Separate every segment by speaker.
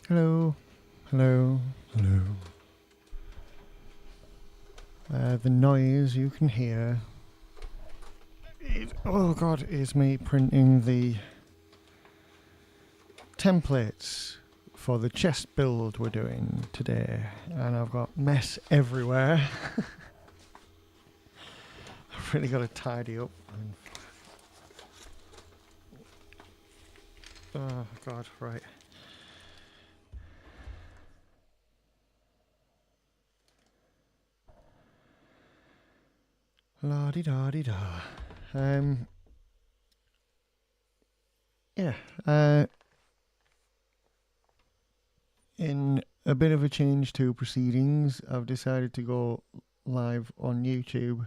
Speaker 1: Hello, hello, hello. The noise you can hear is me printing the templates for the chest build we're doing today, and I've got mess everywhere. I've really got to tidy up. Oh god, right. La di da di da. In a bit of a change to proceedings, I've decided to go live on YouTube,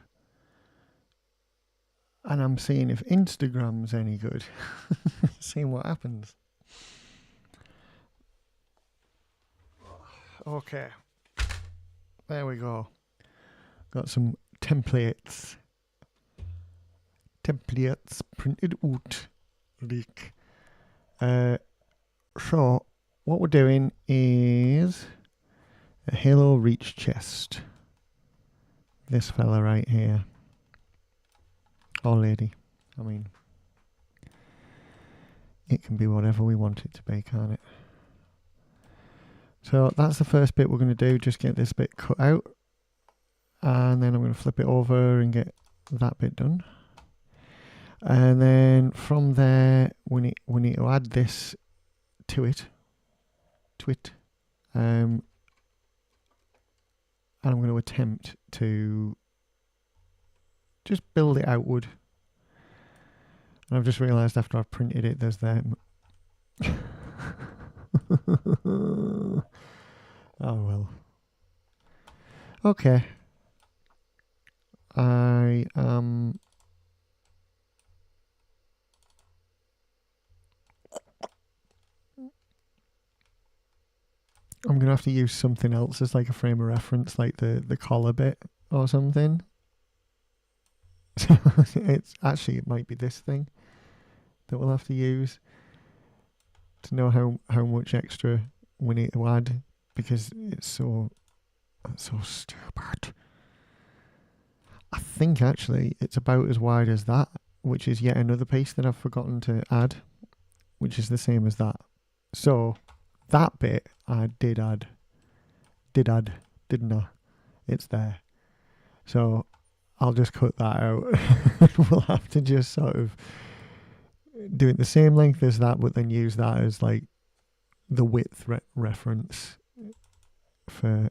Speaker 1: and I'm seeing if Instagram's any good. Seeing what happens. Okay, there we go. Got some templates printed out. Leak. So what we're doing is a Halo Reach chest. This fella right here. Or lady. I mean, it can be whatever we want it to be, can't it? So that's the first bit we're going to do. Just get this bit cut out. And then I'm going to flip it over and get that bit done. And then from there, we need to add this to it. And I'm going to attempt to just build it outward. And I've just realised after I've printed it, there's them. Oh well. Okay. I'm gonna have to use something else as like a frame of reference, like the collar bit or something. It might be this thing that we'll have to use to know how much extra we need to add, because it's so stupid. I think actually it's about as wide as that, which is yet another piece that I've forgotten to add, which is the same as that. So that bit I did add, didn't I? It's there. So I'll just cut that out. We'll have to just sort of do it the same length as that, but then use that as like the width reference for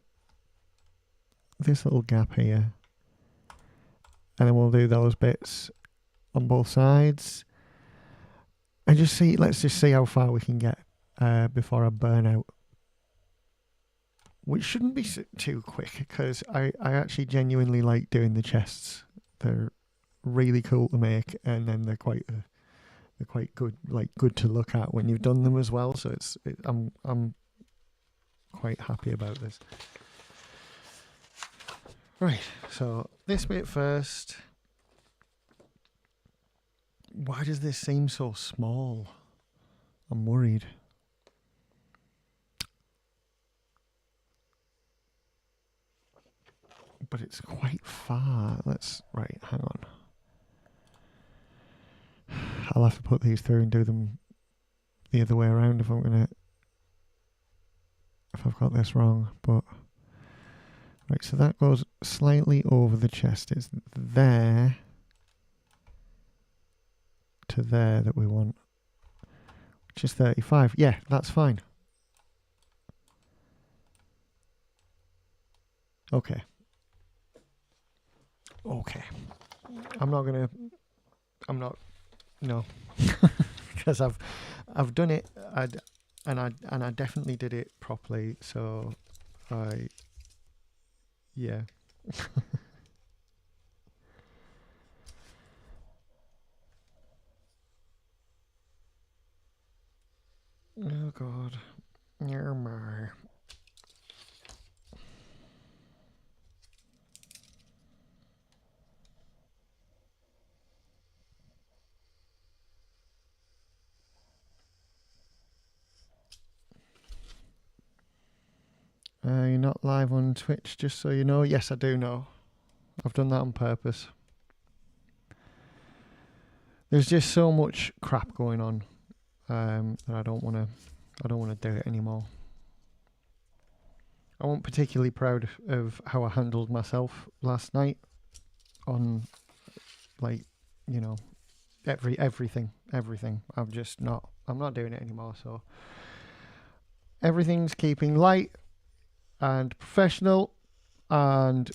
Speaker 1: this little gap here. And then we'll do those bits on both sides. And let's just see how far we can get before I burn out. Which shouldn't be too quick, because I actually genuinely like doing the chests. They're really cool to make, and then they're quite good, like good to look at when you've done them as well. So I'm quite happy about this. Right, so this bit first. Why does this seem so small? I'm worried. But it's quite far. Right, hang on. I'll have to put these through and do them the other way around if I've got this wrong. But right, so that goes slightly over the chest. It's there to there that we want, which is 35. Yeah, that's fine. Okay. No. Because I've done it, and I definitely did it properly, so yeah. Oh god. Near my. You're not live on Twitch, just so you know. Yes, I do know. I've done that on purpose. There's just so much crap going on that I don't want to do it anymore. I wasn't particularly proud of how I handled myself last night on, like, you know, everything. I'm not doing it anymore. So everything's keeping light and professional, and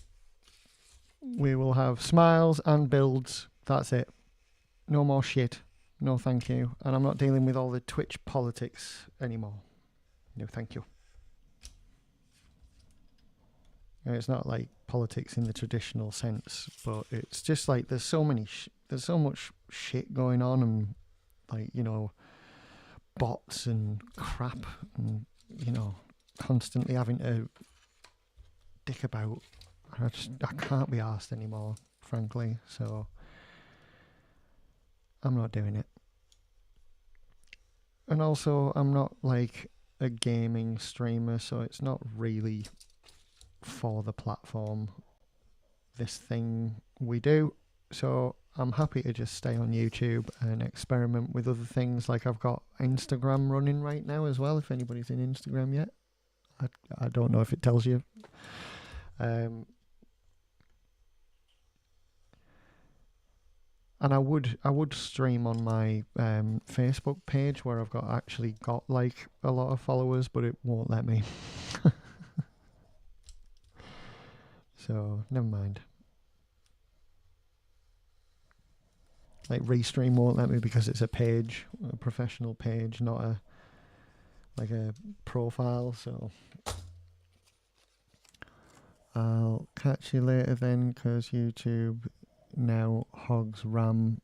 Speaker 1: we will have smiles and builds. That's it. No more shit. No thank you. And I'm not dealing with all the Twitch politics anymore. No thank you. And it's not like politics in the traditional sense, but it's just like there's so much shit going on, and, like, you know, bots and crap, and, you know, constantly having to dick about. I can't be arsed anymore, frankly. So I'm not doing it. And also, I'm not like a gaming streamer, so it's not really for the platform, this thing we do. So I'm happy to just stay on YouTube and experiment with other things. Like, I've got Instagram running right now as well, if anybody's in Instagram yet. I don't know if it tells you. And I would stream on my Facebook page, where I've actually got like a lot of followers, but it won't let me. So never mind. Like, Restream won't let me because it's a page, a professional page, not a profile. So I'll catch you later then, because YouTube now hogs RAM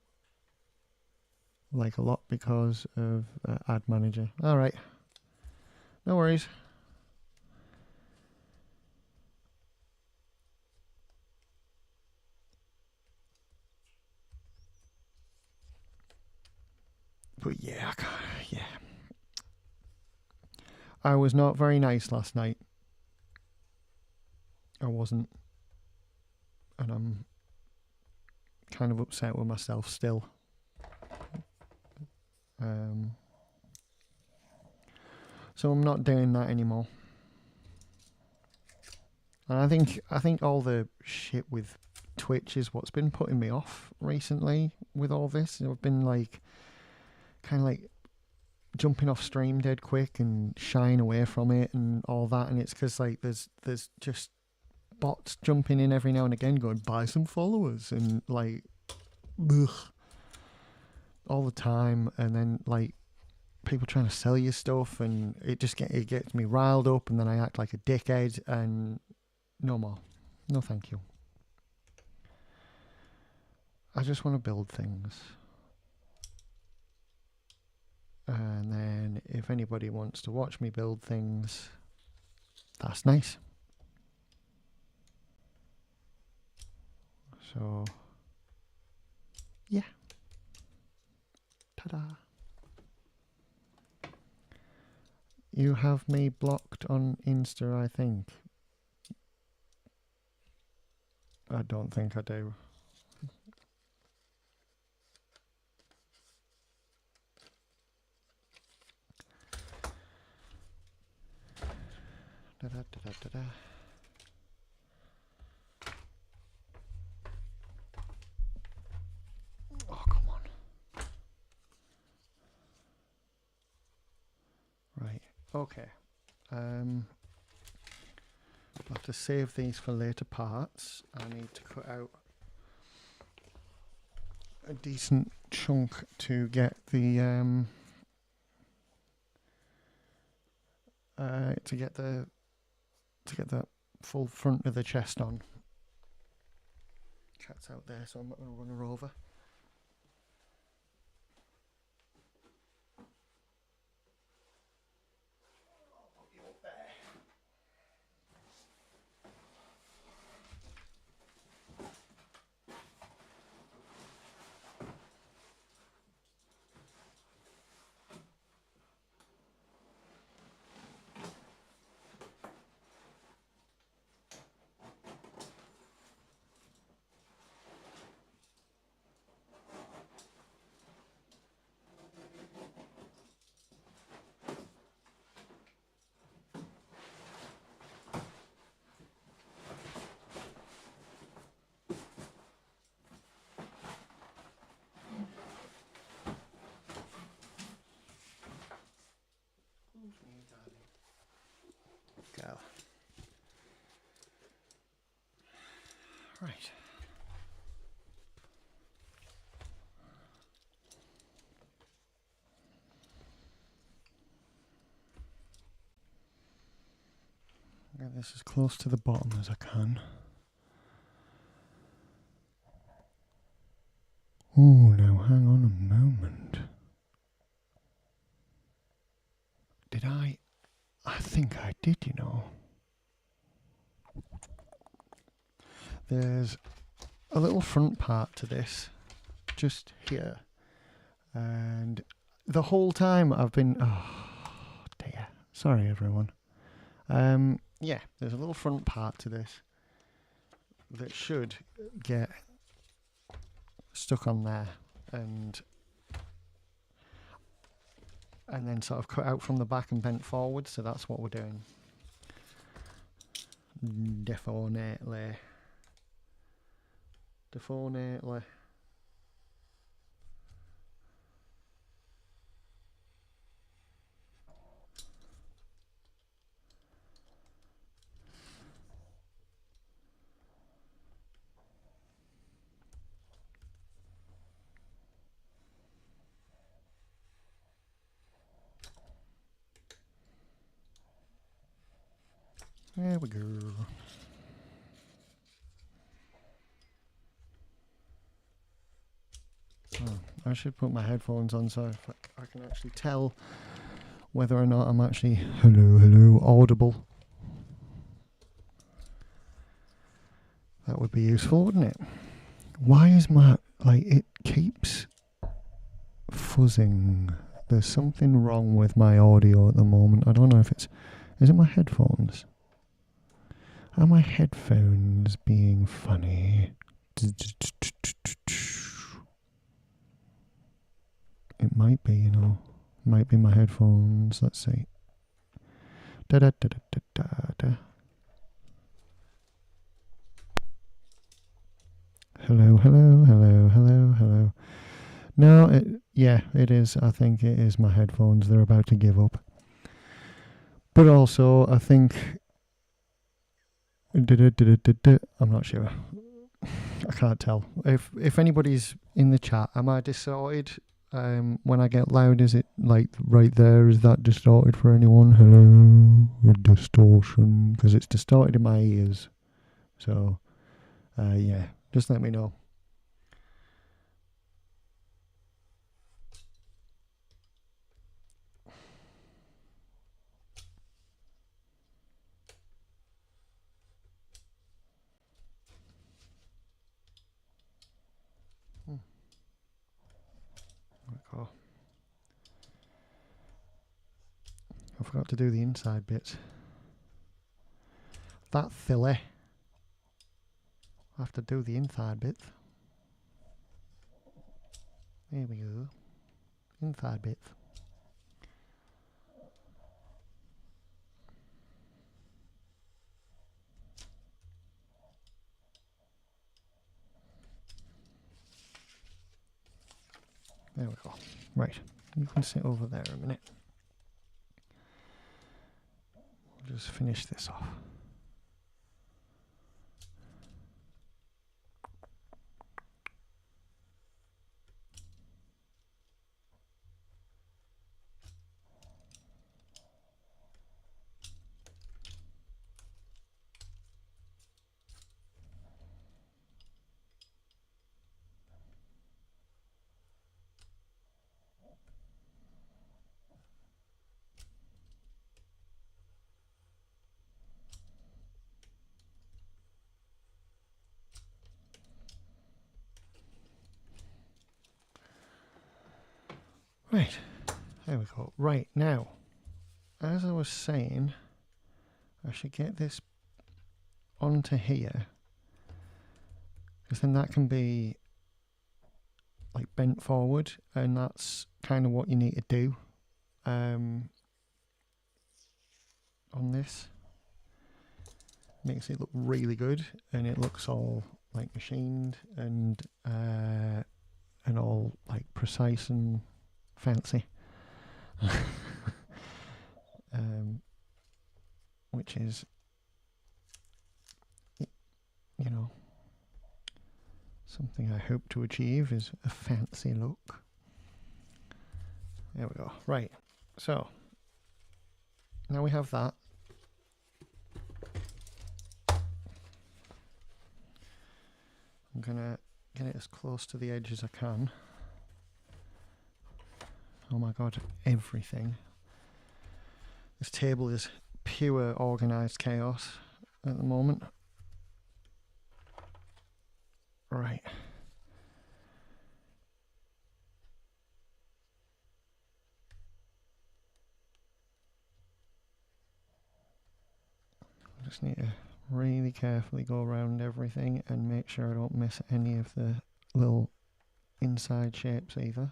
Speaker 1: like a lot because of Ad Manager. All right, no worries. But yeah, I was not very nice last night. I wasn't, and I'm kind of upset with myself still. So I'm not doing that anymore. And I think all the shit with Twitch is what's been putting me off recently with all this. I've been like, kind of like jumping off stream dead quick and shying away from it and all that. And it's because, like, there's just bots jumping in every now and again going, buy some followers, and like, ugh, all the time. And then, like, people trying to sell you stuff, and it gets me riled up, and then I act like a dickhead, and no more. No thank you. I just want to build things. And then if anybody wants to watch me build things, that's nice. So, yeah. Ta-da. You have me blocked on Insta, I think. I don't think I do. Da-da-da-da-da-da. Oh, come on. Right. Okay. I'll have to save these for later parts. I need to cut out a decent chunk to get the full front of the chest on. Cat's out there, so I'm not going to run her over. Go. Right. Get this as close to the bottom as I can. Oh, now hang on a moment. Did I? I think I did, you know. There's a little front part to this, just here. And the whole time I've been... Oh, dear. Sorry, everyone. Yeah, there's a little front part to this that should get stuck on there and then sort of cut out from the back and bent forward, so that's what we're doing. Definitely. There we go. Oh, I should put my headphones on so I can actually tell whether or not I'm actually hello audible. That would be useful, wouldn't it? Why is my, like, it keeps fuzzing. There's something wrong with my audio at the moment. I don't know if is it my headphones? Are my headphones being funny? It might be, you know. Might be my headphones. Let's see. Da da da da da da da. Hello, hello, hello, hello, hello. No, yeah, it is. I think it is my headphones. They're about to give up. But also, I think... I'm not sure. I can't tell. If anybody's in the chat, am I distorted? When I get loud, is it like right there? Is that distorted for anyone? Hello? Distortion. Because it's distorted in my ears. So, yeah. Just let me know. Oh. I forgot to do the inside bits. That filly. I have to do the inside bits. There we go. Inside bits. There we go. Right. You can sit over there a minute. We'll just finish this off. Right, there we go. Right, now, as I was saying, I should get this onto here, because then that can be like bent forward, and that's kind of what you need to do on this. Makes it look really good, and it looks all like machined and all like precise and fancy. which is, you know, something I hope to achieve, is a fancy look. There we go. Right, so now we have that. I'm gonna get it as close to the edge as I can. Oh my god, everything. This table is pure organised chaos at the moment. Right. I just need to really carefully go around everything and make sure I don't miss any of the little inside shapes either.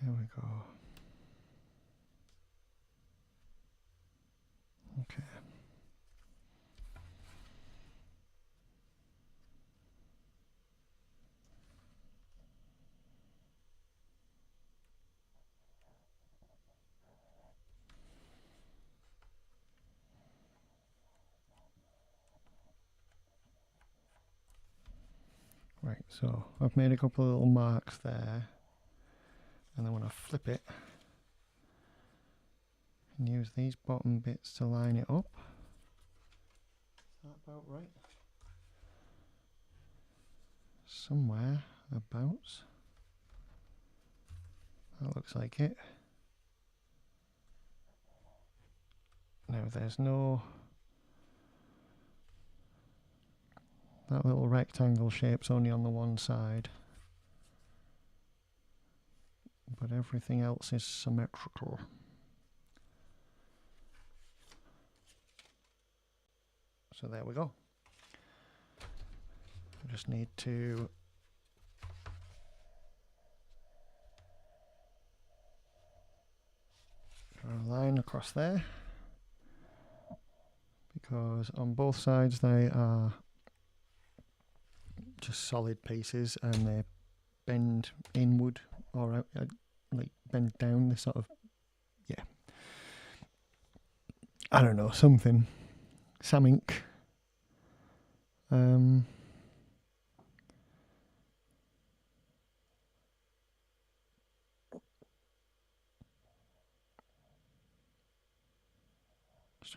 Speaker 1: There we go. Okay. Right, so I've made a couple of little marks there, and then when I flip it, and use these bottom bits to line it up. Is that about right? Somewhere abouts. That looks like it. Now there's no... That little rectangle shape's only on the one side, but everything else is symmetrical. So there we go. I just need to draw a line across there, because on both sides they are just solid pieces and they bend inward or out, like bend down. They sort of, yeah, I don't know, something. Just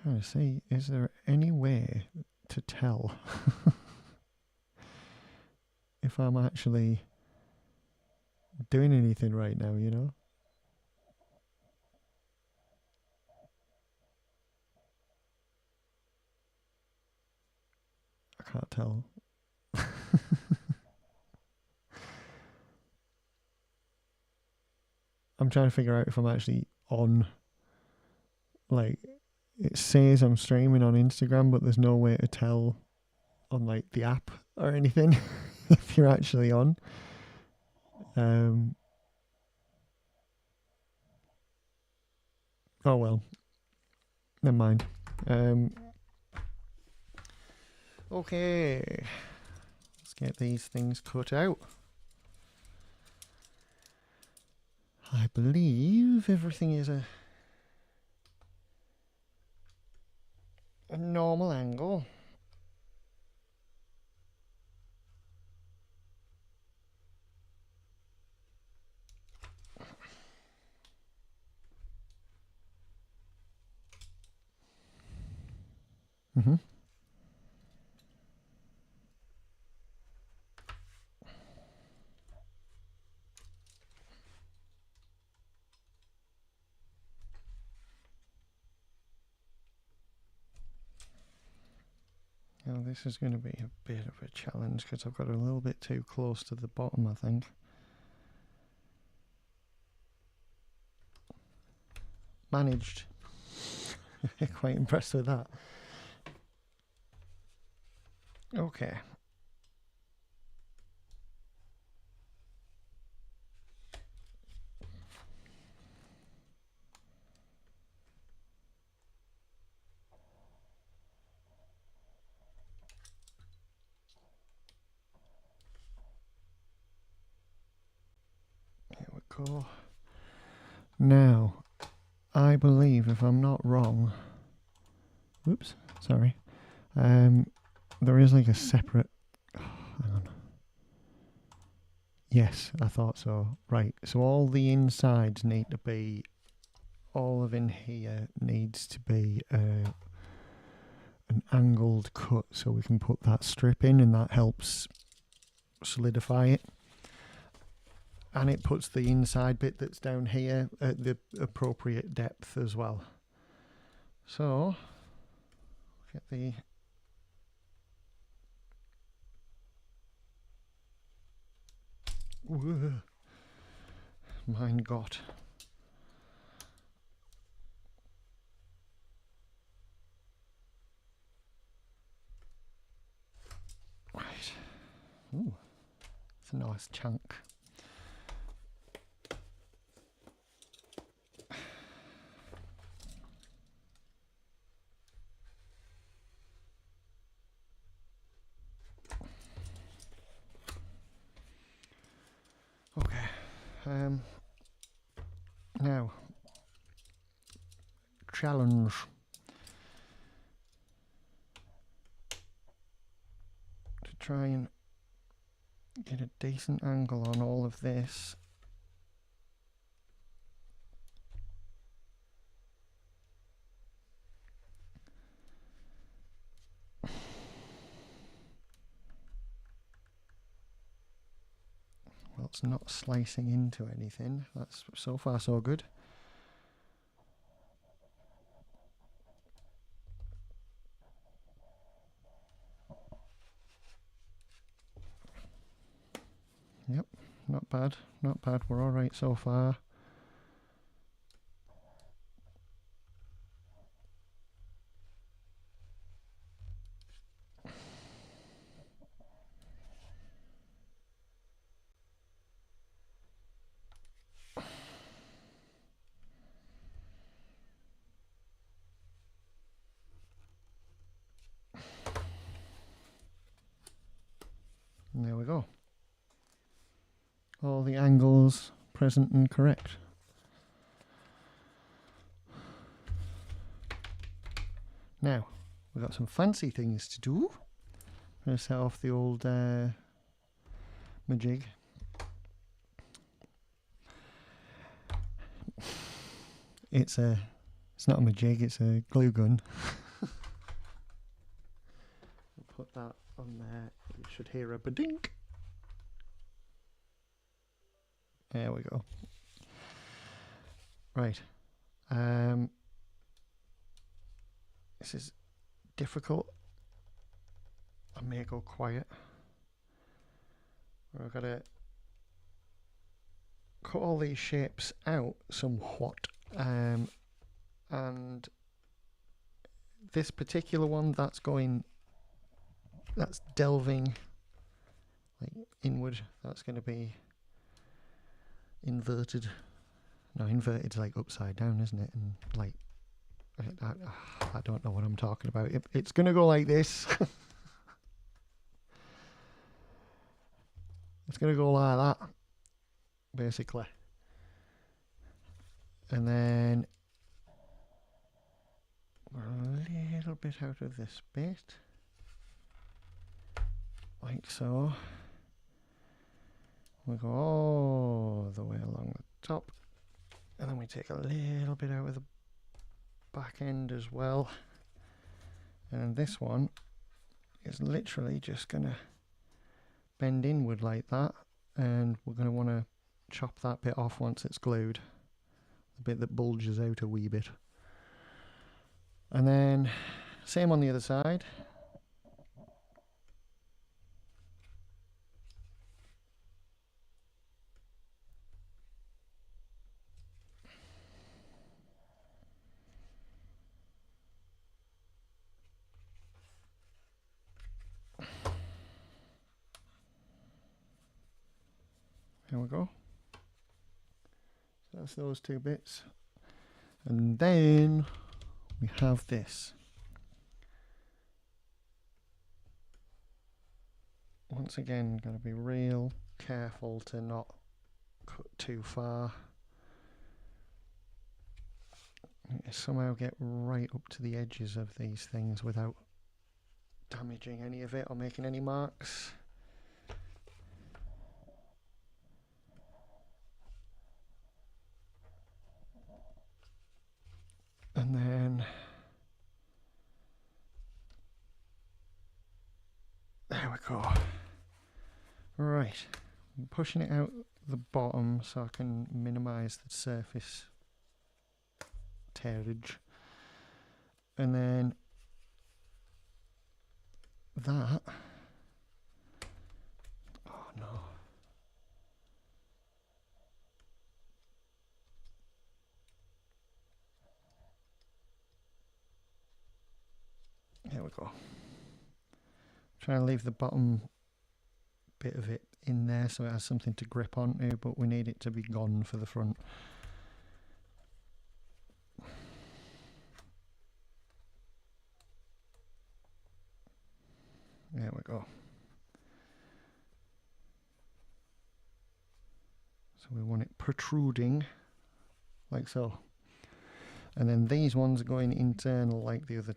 Speaker 1: trying to see, is there any way to tell if I'm actually doing anything right now, you know? I can't tell. I'm trying to figure out if I'm actually on, like, it says I'm streaming on Instagram, but there's no way to tell on, like, the app or anything if you're actually on. Oh well, never mind. Okay, let's get these things cut out. I believe everything is a normal angle. Now this is going to be a bit of a challenge because I've got a little bit too close to the bottom, I think. Managed. Quite impressed with that. Okay. go. Now, I believe, if I'm not wrong, whoops, sorry, there is like a separate, hang on. Yes, I thought so. Right, so all the insides need to be, all of in here needs to be an angled cut, so we can put that strip in, and that helps solidify it. And it puts the inside bit that's down here at the appropriate depth as well. So, get the mein Gott. Right. Ooh, it's a nice chunk. Okay. Now, challenge. To try and get a decent angle on all of this. Well, it's not slicing into anything. That's so far so good. Yep, not bad, not bad. We're all right so far. And there we go. All the angles present and correct. Now, we've got some fancy things to do. I'm going to set off the old majig. It's not a majig, it's a glue gun. Put that on there. You should hear a badink. There we go. Right. This is difficult. I may go quiet. I've got to cut all these shapes out somewhat. And this particular one, that's delving like inward. That's going to be inverted. No, inverted's like upside down, isn't it? And like, I don't know what I'm talking about. It's going to go like this. It's going to go like that, basically. And then we're a little bit out of this bit. Like so. We go all the way along the top. And then we take a little bit out of the back end as well. And this one is literally just going to bend inward like that. And we're going to want to chop that bit off once it's glued. The bit that bulges out a wee bit. And then same on the other side. There we go. So that's those two bits. And then we have this. Once again, got to be real careful to not cut too far. Somehow get right up to the edges of these things without damaging any of it or making any marks. And then there we go. Right, I'm pushing it out the bottom so I can minimize the surface tearage. And then that, oh no. There we go. Trying to leave the bottom bit of it in there so it has something to grip onto, but we need it to be gone for the front. There we go. So we want it protruding like so. And then these ones are going internal like the other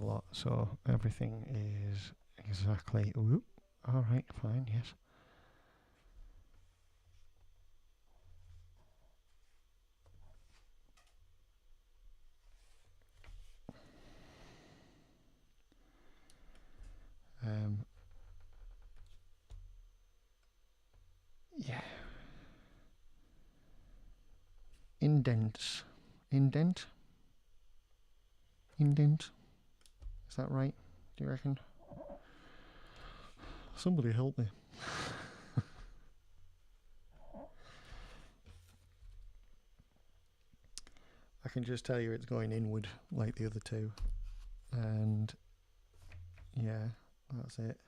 Speaker 1: lot. So everything is exactly, ooh, all right, fine, yes. Yeah. Indents. Indent? Indent? Is that right? Do you reckon? Somebody help me. I can just tell you it's going inward like the other two. And yeah, that's it.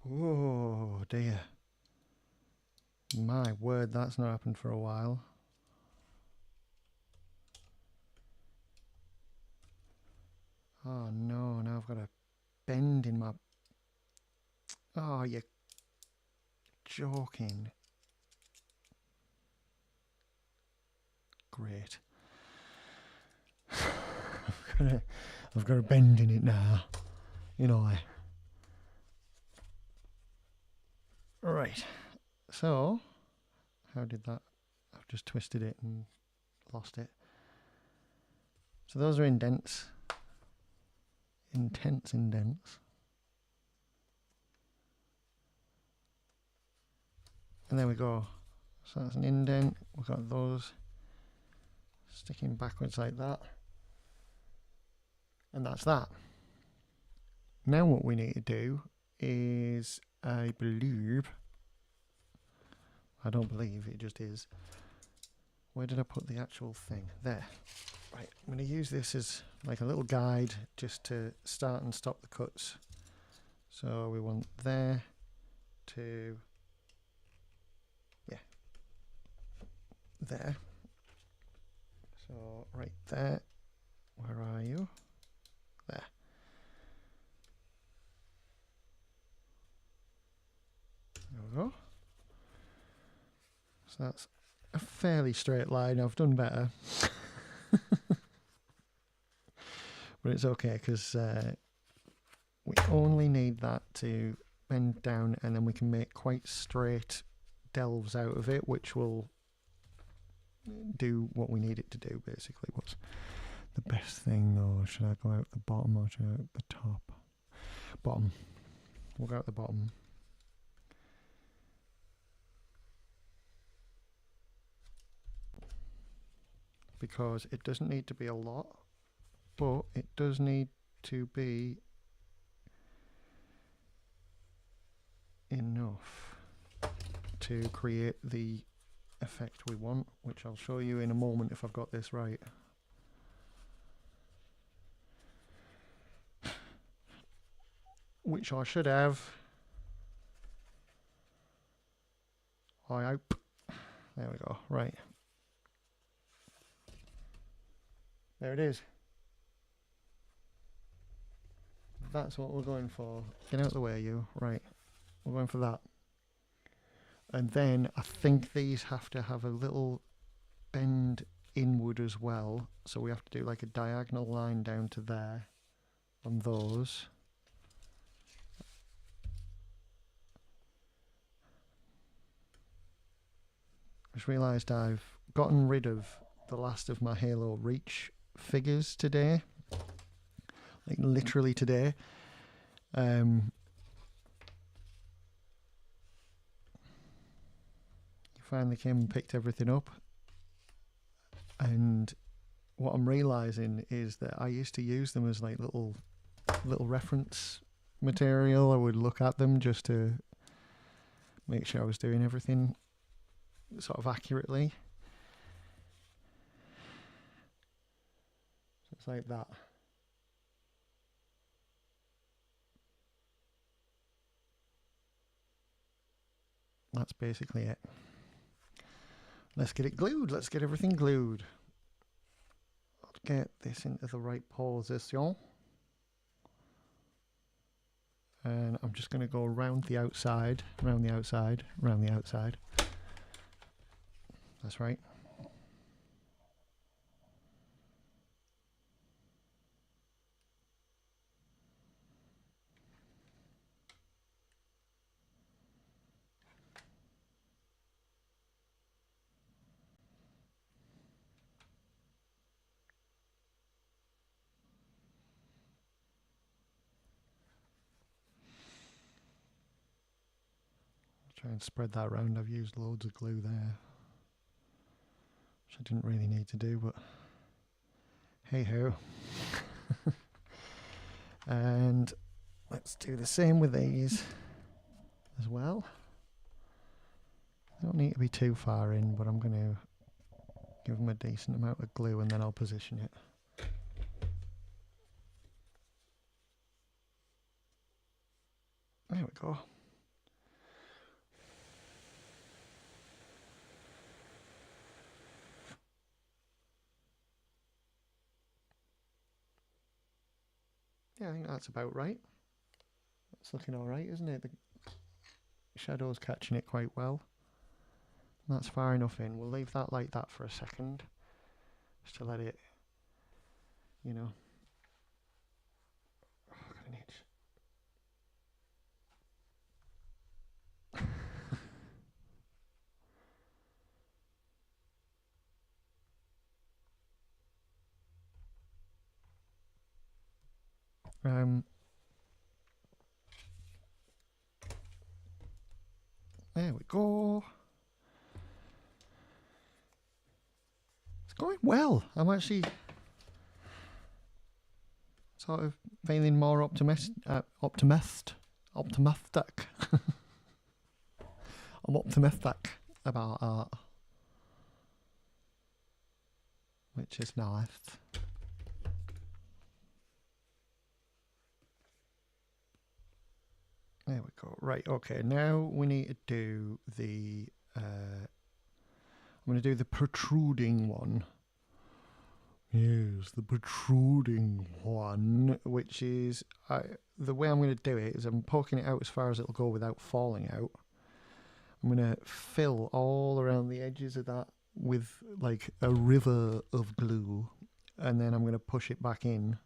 Speaker 1: Oh dear. My word, that's not happened for a while. Oh no, now I've got a bend in my... Oh, you're joking. Great. I've got a bend in it now. You know, Right. So, how did that... I've just twisted it and lost it. So those are indents. Intense indents. And there we go. So that's an indent. We've got those sticking backwards like that. And that's that. Now what we need to do is, I don't believe, it just is. Where did I put the actual thing? There. Right, I'm going to use this as like a little guide just to start and stop the cuts. So we want there to, yeah, there. So right there. Where are you? There. There we go. So that's a fairly straight line. I've done better. But it's okay because we only need that to bend down and then we can make quite straight delves out of it, which will do what we need it to do basically. What's the best thing though? Should I go out the bottom or should I go out the top? Bottom. We'll go out the bottom. Because it doesn't need to be a lot, but it does need to be enough to create the effect we want, which I'll show you in a moment if I've got this right. Which I should have. I hope. There we go. Right. There it is. That's what we're going for. Get out of the way, you. Right. We're going for that. And then I think these have to have a little bend inward as well. So we have to do like a diagonal line down to there on those. Just realised I've gotten rid of the last of my Halo Reach figures today. Like literally today. You finally came and picked everything up. And what I'm realising is that I used to use them as like little reference material. I would look at them just to make sure I was doing everything sort of accurately. So it's like that. That's basically it. Let's get it glued. Let's get everything glued. Let's get this into the right position. And I'm just going to go around the outside, around the outside, around the outside. That's right. Try and spread that around. I've used loads of glue there, which I didn't really need to do, but hey ho. And let's do the same with these as well. They don't need to be too far in, but I'm going to give them a decent amount of glue and then I'll position it. There we go. Yeah, I think that's about right. It's looking alright, isn't it? The shadow's catching it quite well. That's far enough in. We'll leave that like that for a second. Just to let it, you know. Oh, I got an itch. There we go. It's going well. I'm actually sort of feeling more optimistic. I'm optimistic about art, which is nice. There we go. Right, okay, now we need to do the I'm going to do the protruding one. Yes, the protruding one, which is the way I'm going to do it is I'm poking it out as far as it'll go without falling out. I'm going to fill all around the edges of that with like a river of glue, and then I'm going to push it back in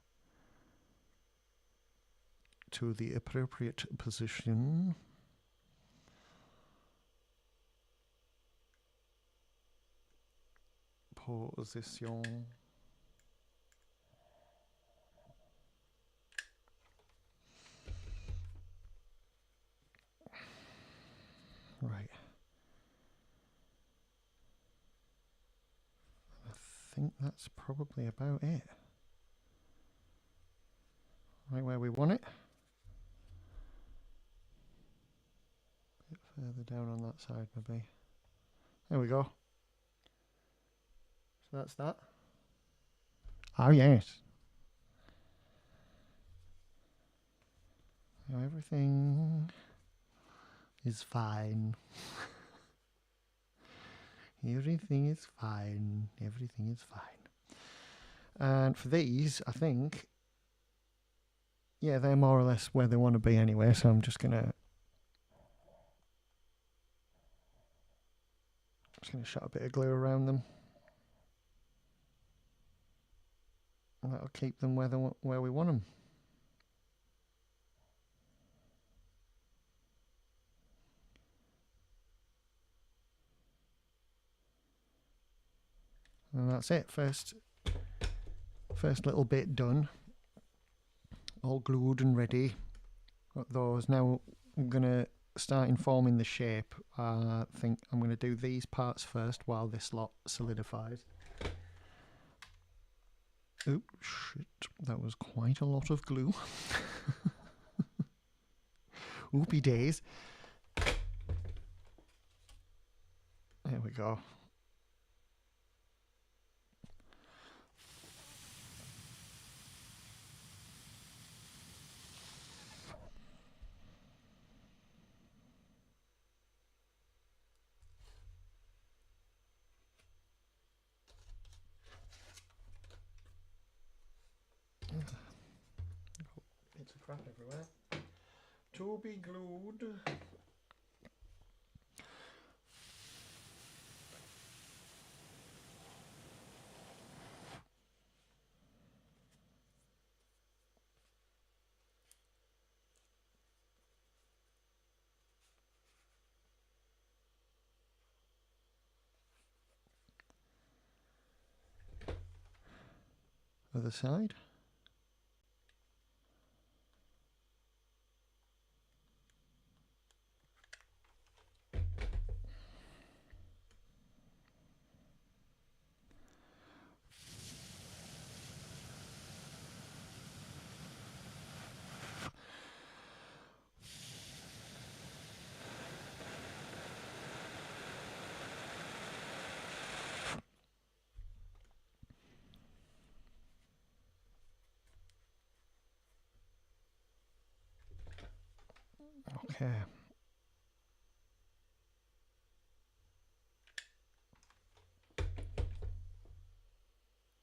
Speaker 1: to the appropriate position. Position. Right. I think that's probably about it. Right where we want it. A bit further down on that side maybe. There we go. So that's that. Oh yes. Now everything is fine. Everything is fine. Everything is fine. And for these, I think yeah, they're more or less where they want to be anyway, so I'm just gonna shut a bit of glue around them. And that'll keep them where we want them. And that's it. First little bit done. All glued and ready. Got those. Now I'm gonna start informing the shape. I think I'm gonna do these parts first while this lot solidifies. Oh shit, that was quite a lot of glue. Whoopie days. There we go. Bits of crap everywhere. To be glued. Other side. Okay.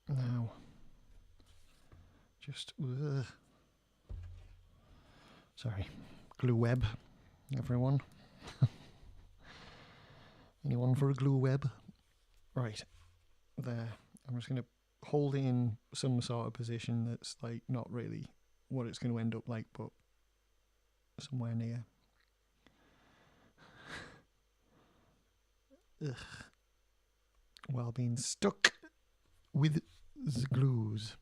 Speaker 1: Now, just sorry, glue web, everyone. Anyone for a glue web? Right, there. I'm just going to hold it in some sort of position that's like not really what it's going to end up like, but somewhere near. Ugh. While being stuck with the glues.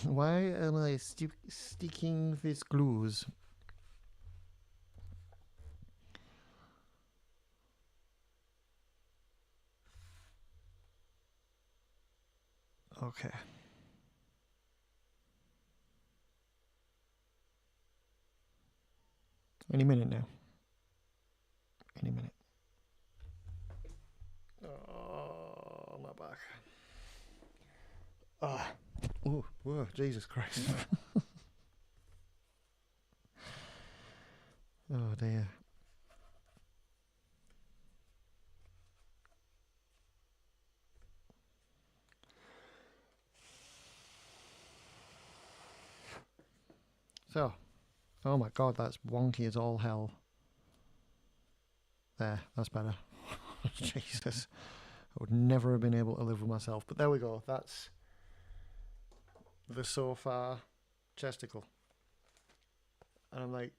Speaker 1: Why am I sticking these glues? Okay. Any minute now. Any minute. Oh, my back. Ah. Oh, whoa, Jesus Christ. Oh, dear. So, oh my God, that's wonky as all hell. There, that's better. Jesus. I would never have been able to live with myself. But there we go. That's the sofa chesticle. And I'm like,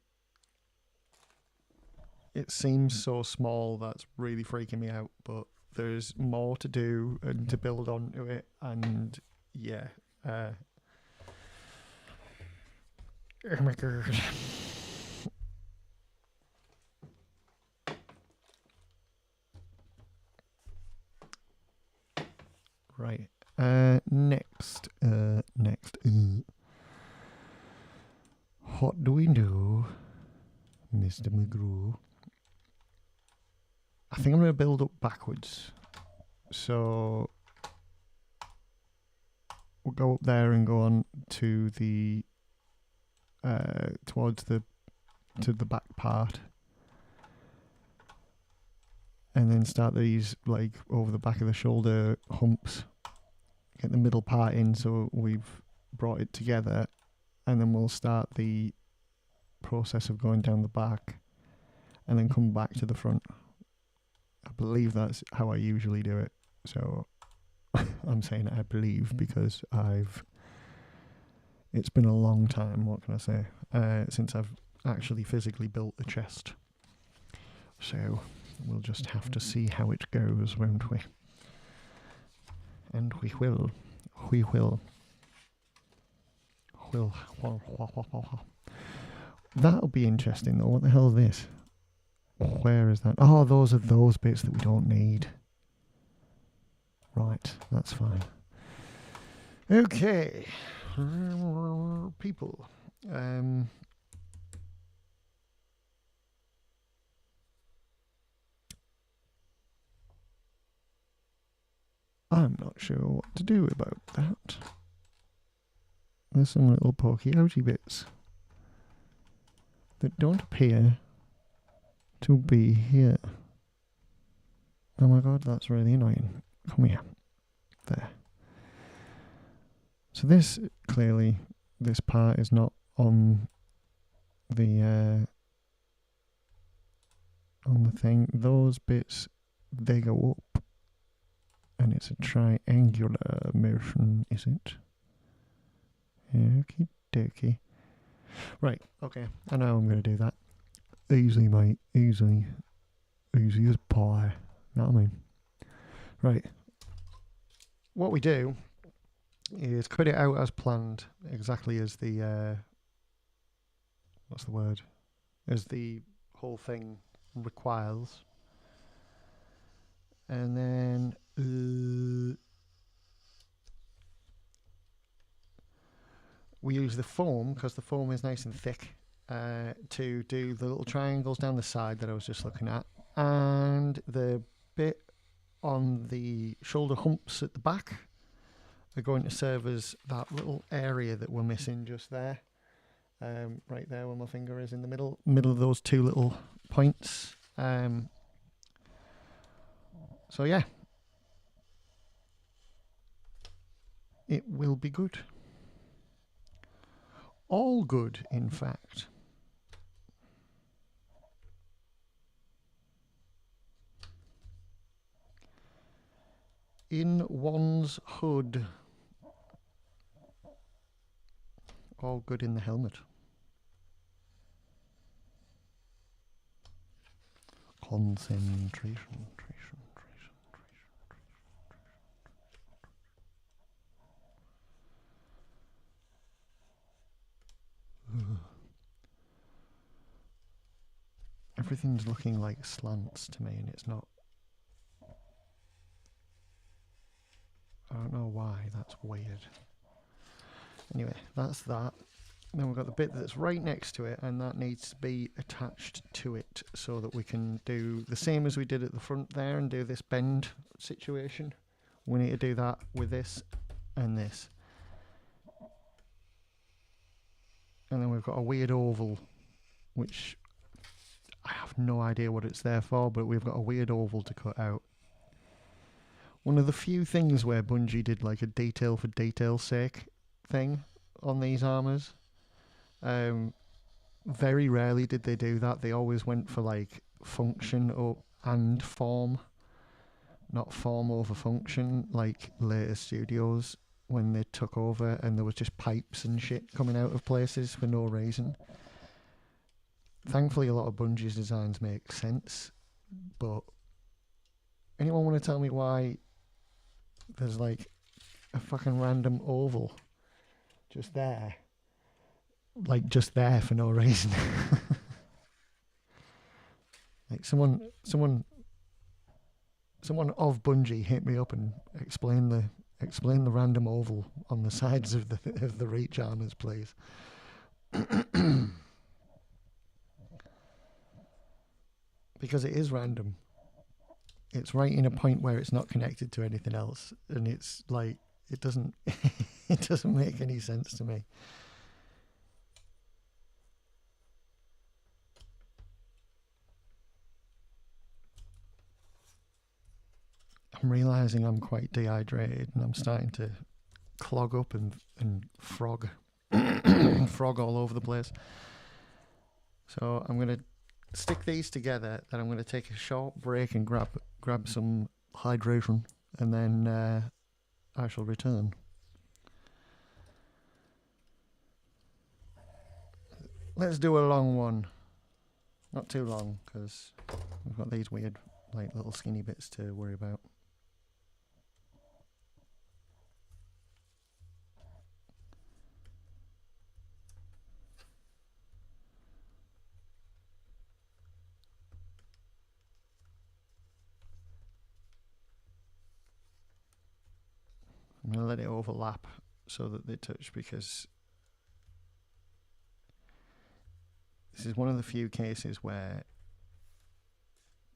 Speaker 1: it seems so small that's really freaking me out. But there's more to do and to build onto it. And yeah. Oh my God. Right. Next. What do we do, Mr. McGrew? I think I'm going to build up backwards. So we'll go up there and go on to the towards the back part, and then start these like over the back of the shoulder humps. Get the middle part in, so we've brought it together, and then we'll start the process of going down the back and then come back to the front. I believe that's how I usually do it. So I'm saying I believe because it's been a long time, what can I say, since I've actually physically built the chest. So we'll just have to see how it goes, won't we? And we will. We will. That'll be interesting though. What the hell is this? Where is that? Oh, those are those bits that we don't need. Right, that's fine. Okay. People. I'm not sure what to do about that. There's some little pokey outy bits that don't appear to be here. Oh my god, that's really annoying. Come here. There. So this, clearly, this part is not on the thing. Those bits, they go up. And it's a triangular motion, is it? Okie dokie. Right, okay. I know I'm going to do that. Easy, mate. Easy. Easy as pie. Know what I mean? Right. What we do is cut it out as planned, exactly as the what's the word? As the whole thing requires. And then we use the foam, because the foam is nice and thick, to do the little triangles down the side that I was just looking at, and the bit on the shoulder humps at the back are going to serve as that little area that we're missing just there, right there where my finger is, in the middle of those two little points. So yeah, it will be good. All good, in fact. In one's hood. All good in the helmet. Concentration. Everything's looking like slants to me, and it's not. I don't know why, that's weird. Anyway, that's that. Then we've got the bit that's right next to it, and that needs to be attached to it so that we can do the same as we did at the front there and do this bend situation. We need to do that with this and this. And then we've got a weird oval, which I have no idea what it's there for, but we've got a weird oval to cut out. One of the few things where Bungie did like a detail for detail's sake thing on these armors. Very rarely did they do that. They always went for like function and form, not form over function, like later studios when they took over and there was just pipes and shit coming out of places for no reason. Thankfully, a lot of Bungie's designs make sense, but anyone want to tell me why there's like a fucking random oval just there? Like just there for no reason. Like someone of Bungie hit me up and explain the random oval on the sides of the Reach armors, please. Because it is random. It's right in a point where it's not connected to anything else, and it's like it doesn't it doesn't make any sense to me. I'm realizing I'm quite dehydrated and I'm starting to clog up and frog. Frog all over the place. So I'm going to stick these together. Then I'm going to take a short break and grab some hydration, and then I shall return. Let's do a long one. Not too long, because we've got these weird, like, little skinny bits to worry about. I'm going to let it overlap so that they touch, because this is one of the few cases where,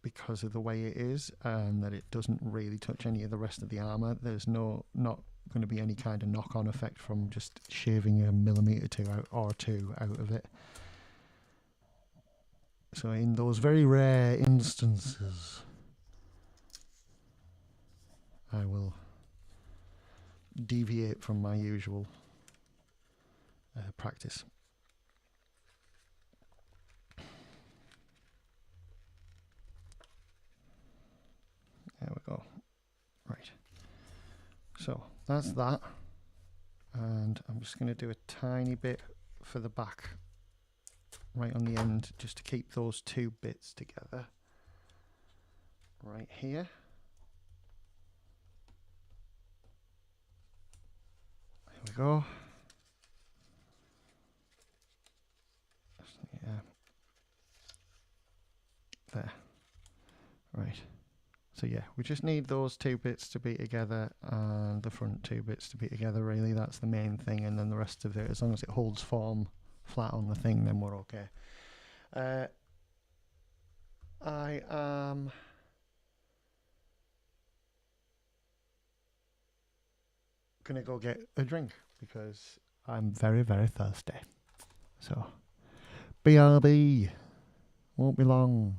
Speaker 1: because of the way it is, that it doesn't really touch any of the rest of the armour, there's not going to be any kind of knock-on effect from just shaving a millimetre or two out of it. So in those very rare instances, I will deviate from my usual practice. There we go. Right. So that's that. And I'm just going to do a tiny bit for the back, right on the end, just to keep those two bits together. Right here. There we go. Yeah. There. Right. So yeah, we just need those two bits to be together and the front two bits to be together, really. That's the main thing, and then the rest of it, as long as it holds form flat on the thing, then we're okay. I am gonna go get a drink because I'm very, very thirsty. So, BRB. Won't be long.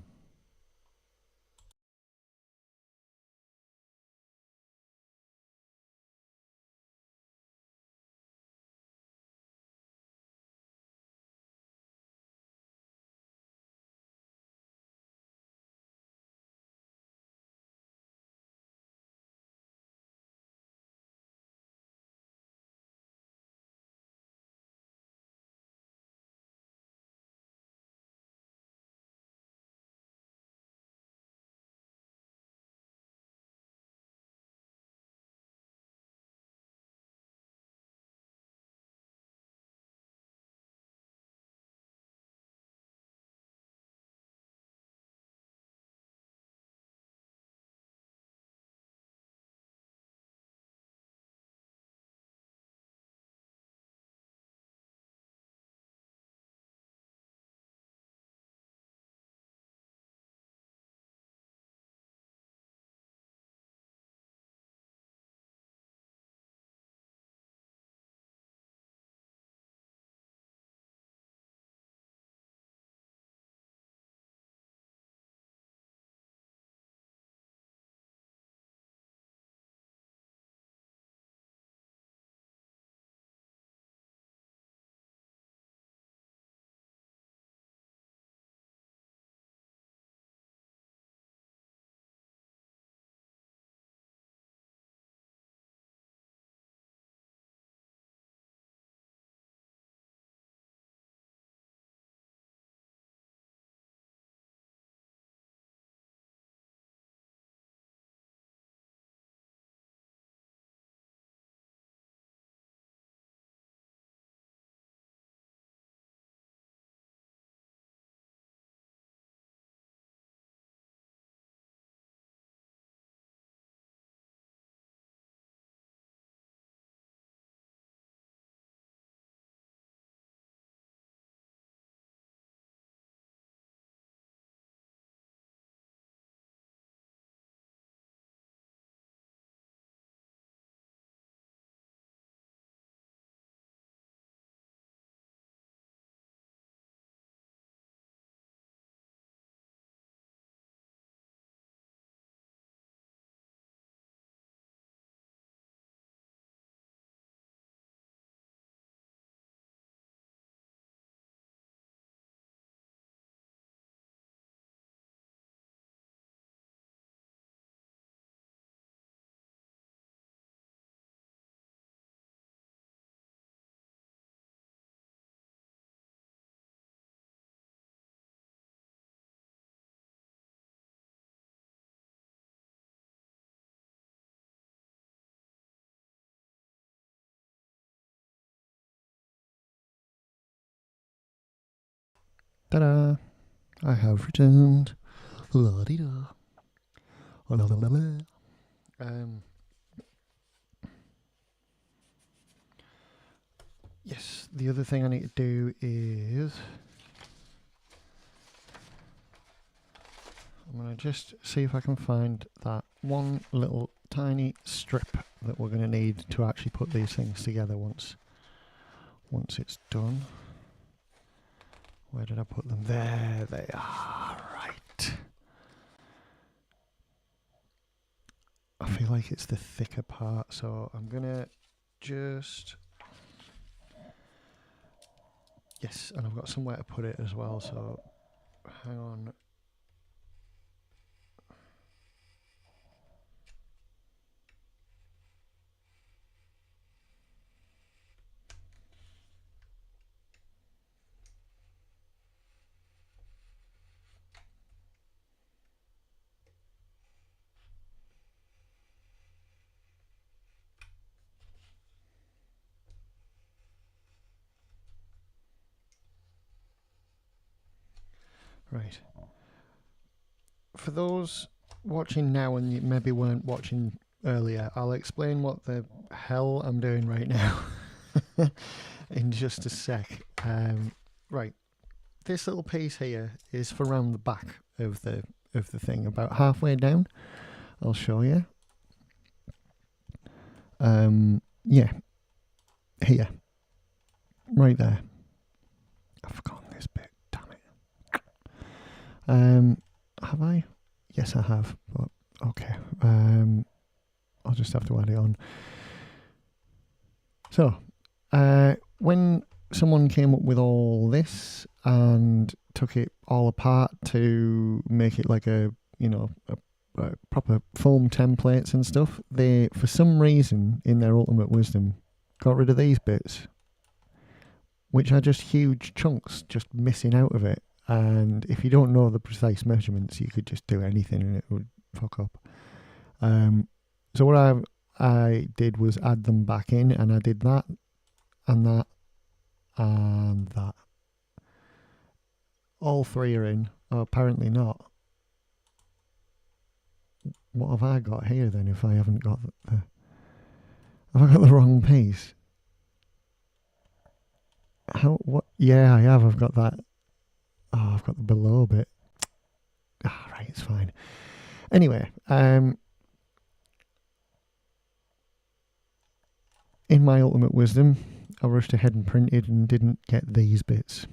Speaker 1: Ta-da! I have returned. La-dee-da. La-la-la-la. Yes, the other thing I need to do is I'm going to just see if I can find that one little tiny strip that we're going to need to actually put these things together once it's done. Where did I put them? There they are. Right. I feel like it's the thicker part, so I'm going to just... Yes, and I've got somewhere to put it as well, so hang on. Right. For those watching now and you maybe weren't watching earlier, I'll explain what the hell I'm doing right now in just a sec. Right. This little piece here is for around the back of the thing, about halfway down. I'll show you. Yeah, here, right there. I've forgotten this bit. Damn it. Have I? Yes, I have. But okay. I'll just have to add it on. So, when someone came up with all this and took it all apart to make it like a proper foam templates and stuff, they, for some reason, in their ultimate wisdom, got rid of these bits, which are just huge chunks just missing out of it. And if you don't know the precise measurements, you could just do anything and it would fuck up. So what I did was add them back in, and I did that and that and that. All three are in. Oh, apparently not. What have I got here then if I haven't got the... Have I got the wrong piece? How? What? Yeah, I have. I've got that. Oh, I've got the below bit. Ah, right, it's fine. Anyway, in my ultimate wisdom, I rushed ahead and printed and didn't get these bits.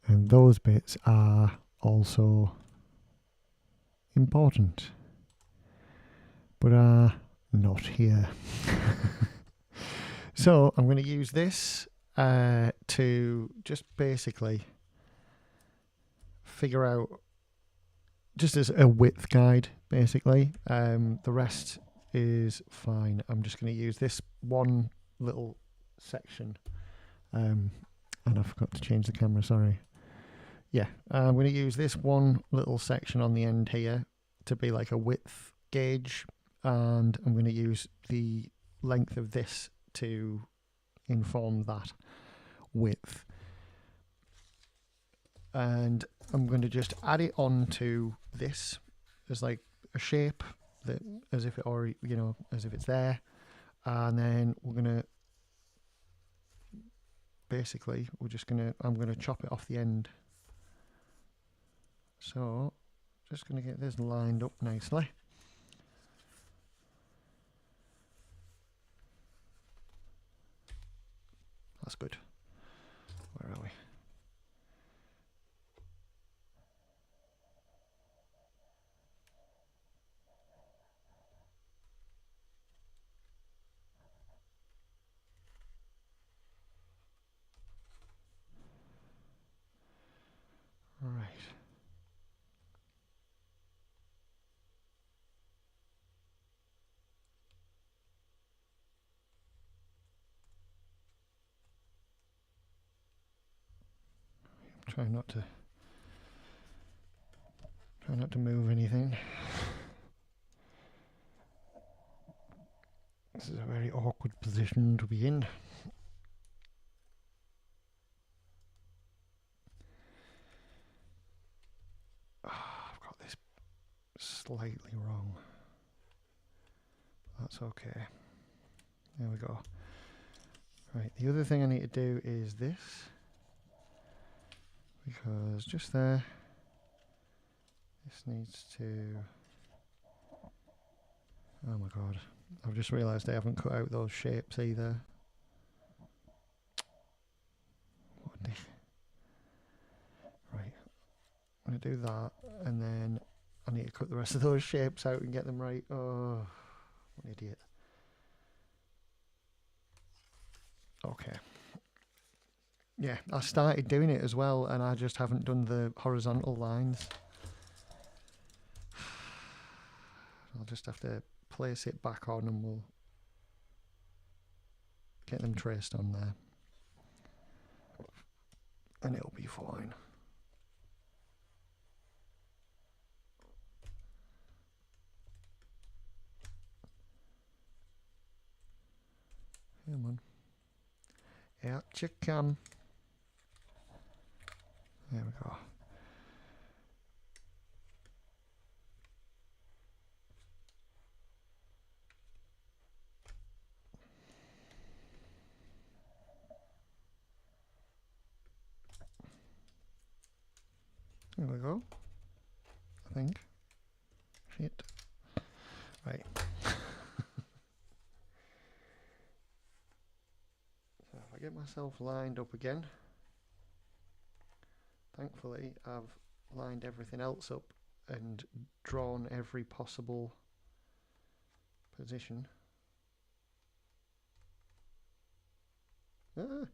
Speaker 1: And those bits are also important, but are not here. So I'm going to use this to just basically figure out, just as a width guide, basically. The rest is fine. I'm just going to use this one little section. And I forgot to change the camera, sorry. Yeah, I'm going to use this one little section on the end here to be like a width gauge, and I'm going to use the length of this to inform that width. And I'm going to just add it onto this as like a shape, that as if it already, as if it's there. And then we're going to basically, I'm going to chop it off the end. So just going to get this lined up nicely. That's good. Where are we? Right. Try not to move anything. This is a very awkward position to be in. slightly wrong. That's okay. There we go. Right, the other thing I need to do is this, because just there, this needs to, oh my god, I've just realised I haven't cut out those shapes either. Right, I'm going to do that, and then I need to cut the rest of those shapes out and get them right. Oh, what an idiot. Okay. Yeah, I started doing it as well, and I just haven't done the horizontal lines. I'll just have to place it back on and we'll get them traced on there. And it'll be fine. Come on. Out you come. There we go. There we go. I think. Shit. Right. So if I get myself lined up again, thankfully I've lined everything else up and drawn every possible position. Ah.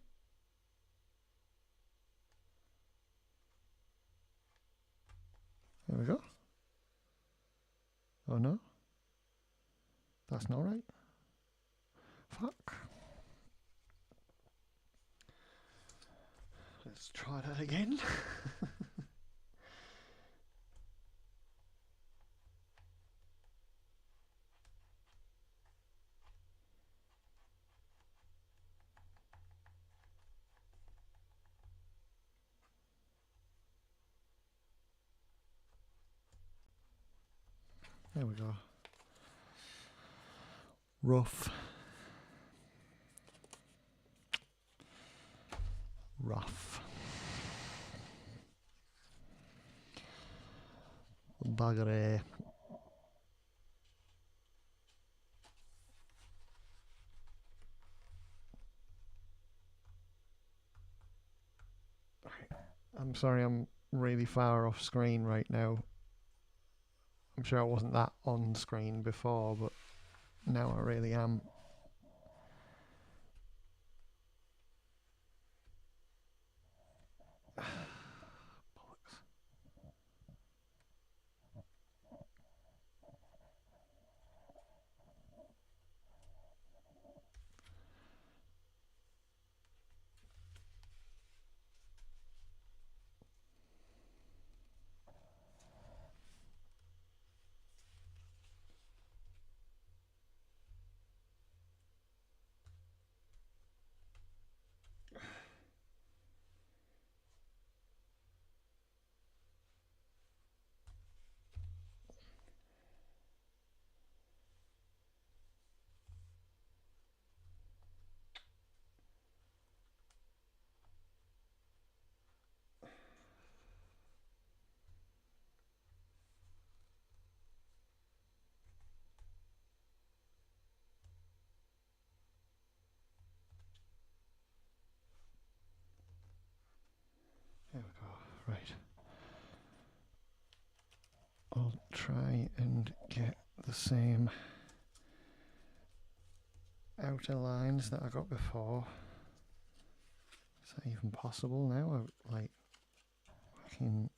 Speaker 1: There we go. Oh no. That's not right. Fuck. Let's try that again. There we go. Rough. Rough. Buggery. I'm sorry, I'm really far off screen right now. I'm sure I wasn't that on screen before, but now I really am. There we go. Right. I'll try and get the same outer lines that I got before. Is that even possible now? Like, fucking.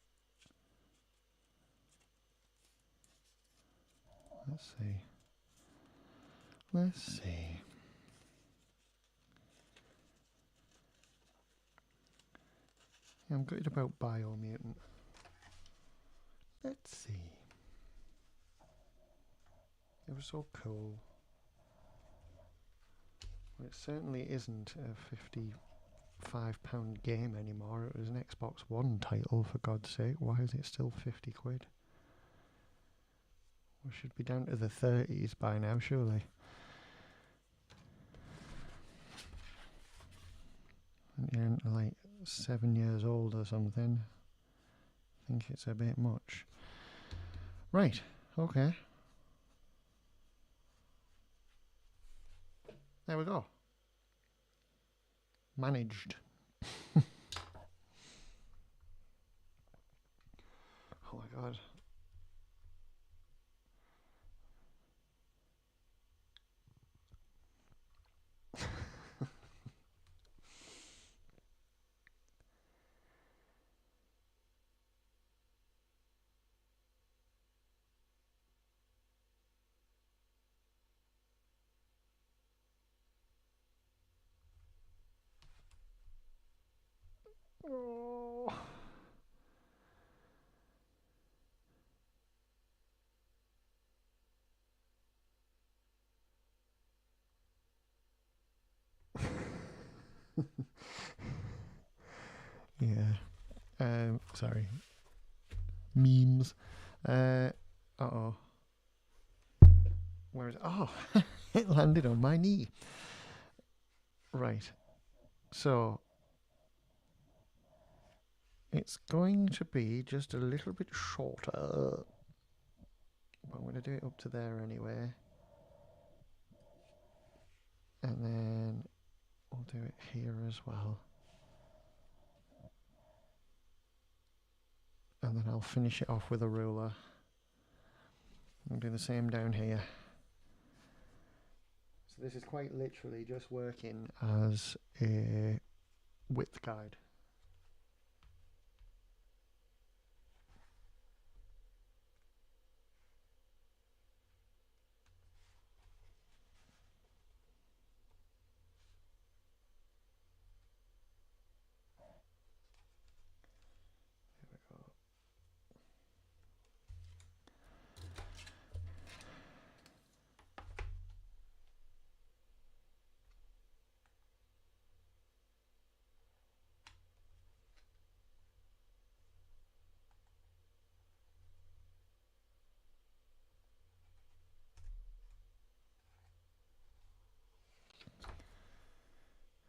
Speaker 1: Let's see. Let's see. Yeah, I'm good about Biomutant. Let's see. It was so cool. Well, it certainly isn't a £55 game anymore. It was an Xbox One title, for God's sake. Why is it still 50 quid? We should be down to the 30s by now, surely. You're like 7 years old or something. I think it's a bit much. Right, okay. There we go. Managed. Oh my god. Oh. Yeah. Sorry. Memes. Uh-oh. Where is it? Oh, it landed on my knee. Right. So it's going to be just a little bit shorter. But I'm going to do it up to there anyway. And then we'll do it here as well. And then I'll finish it off with a ruler. I'll do the same down here. So this is quite literally just working as a width guide.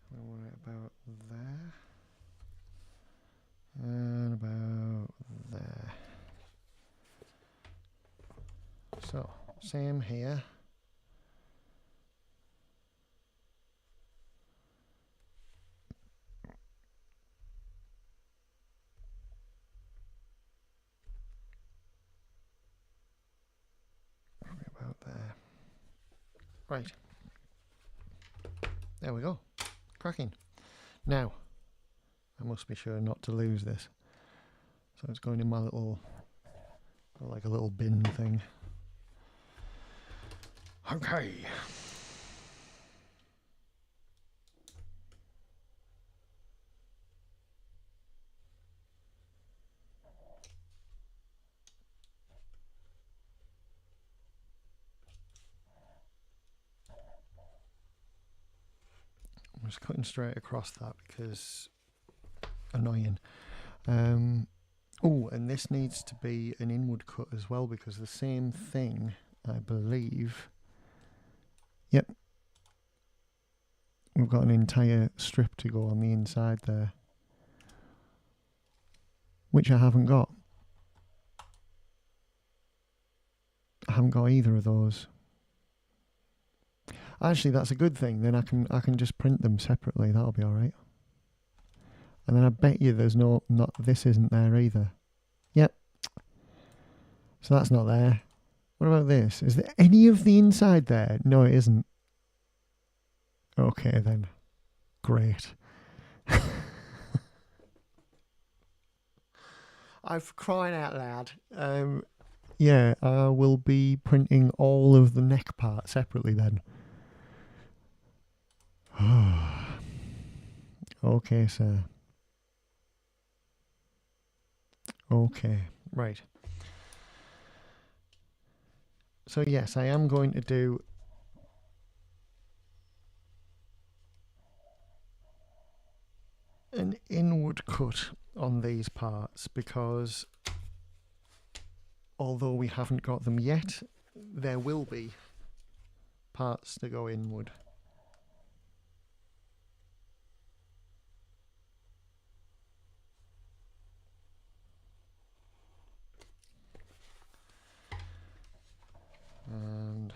Speaker 1: We want it about there. And about there. So, same here. About there. Right. There we go. Cracking. Now, I must be sure not to lose this. So it's going in my little, like a little bin thing. Okay. I'm just cutting straight across that because annoying. Oh, and this needs to be an inward cut as well because the same thing, I believe. Yep. We've got an entire strip to go on the inside there, which I haven't got. I haven't got either of those. Actually, that's a good thing. Then I can just print them separately. That'll be all right. And then I bet you there's not this isn't there either. Yep. So that's not there. What about this? Is there any of the inside there? No, it isn't. Okay then. Great. I've crying out loud. Yeah, I will be printing all of the neck part separately then. Okay, sir. Okay, right. So yes, I am going to do an inward cut on these parts because although we haven't got them yet, there will be parts to go inward. And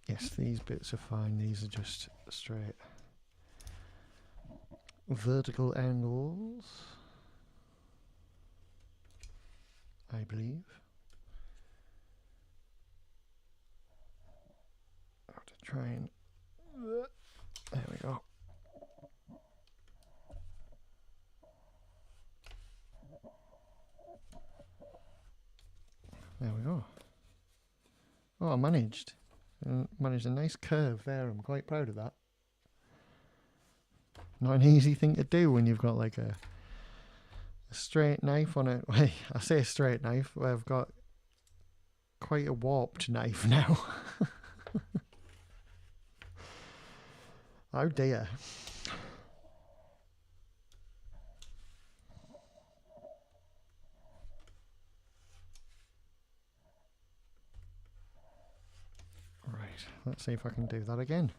Speaker 1: yes, these bits are fine. These are just straight vertical angles, I believe. I have to try and... There we go. There we go. Oh, I managed. Managed a nice curve there. I'm quite proud of that. Not an easy thing to do when you've got like a straight knife on it. Well, I say straight knife, but I've got quite a warped knife now. Oh dear. Right, let's see if I can do that again.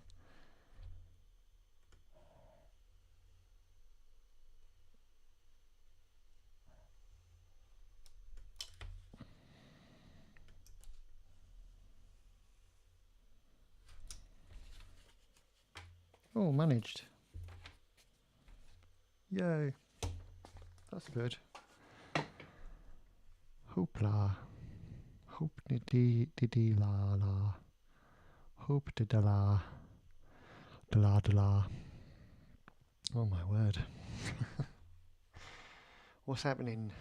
Speaker 1: Oh, managed. Yay. That's good. Hoopla. Hoop dee dee la la. Hoop da la. Da la da la. Oh my word. What's happening?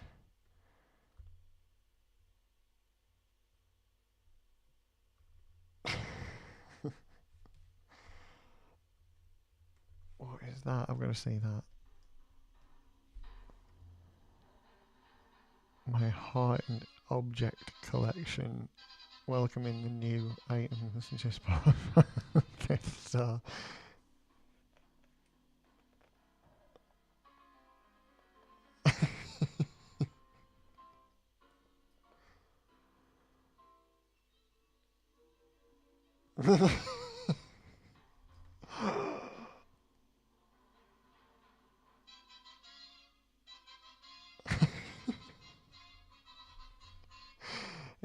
Speaker 1: What is that? I'm going to see that. My heightened object collection. Welcoming the new items just part of this star.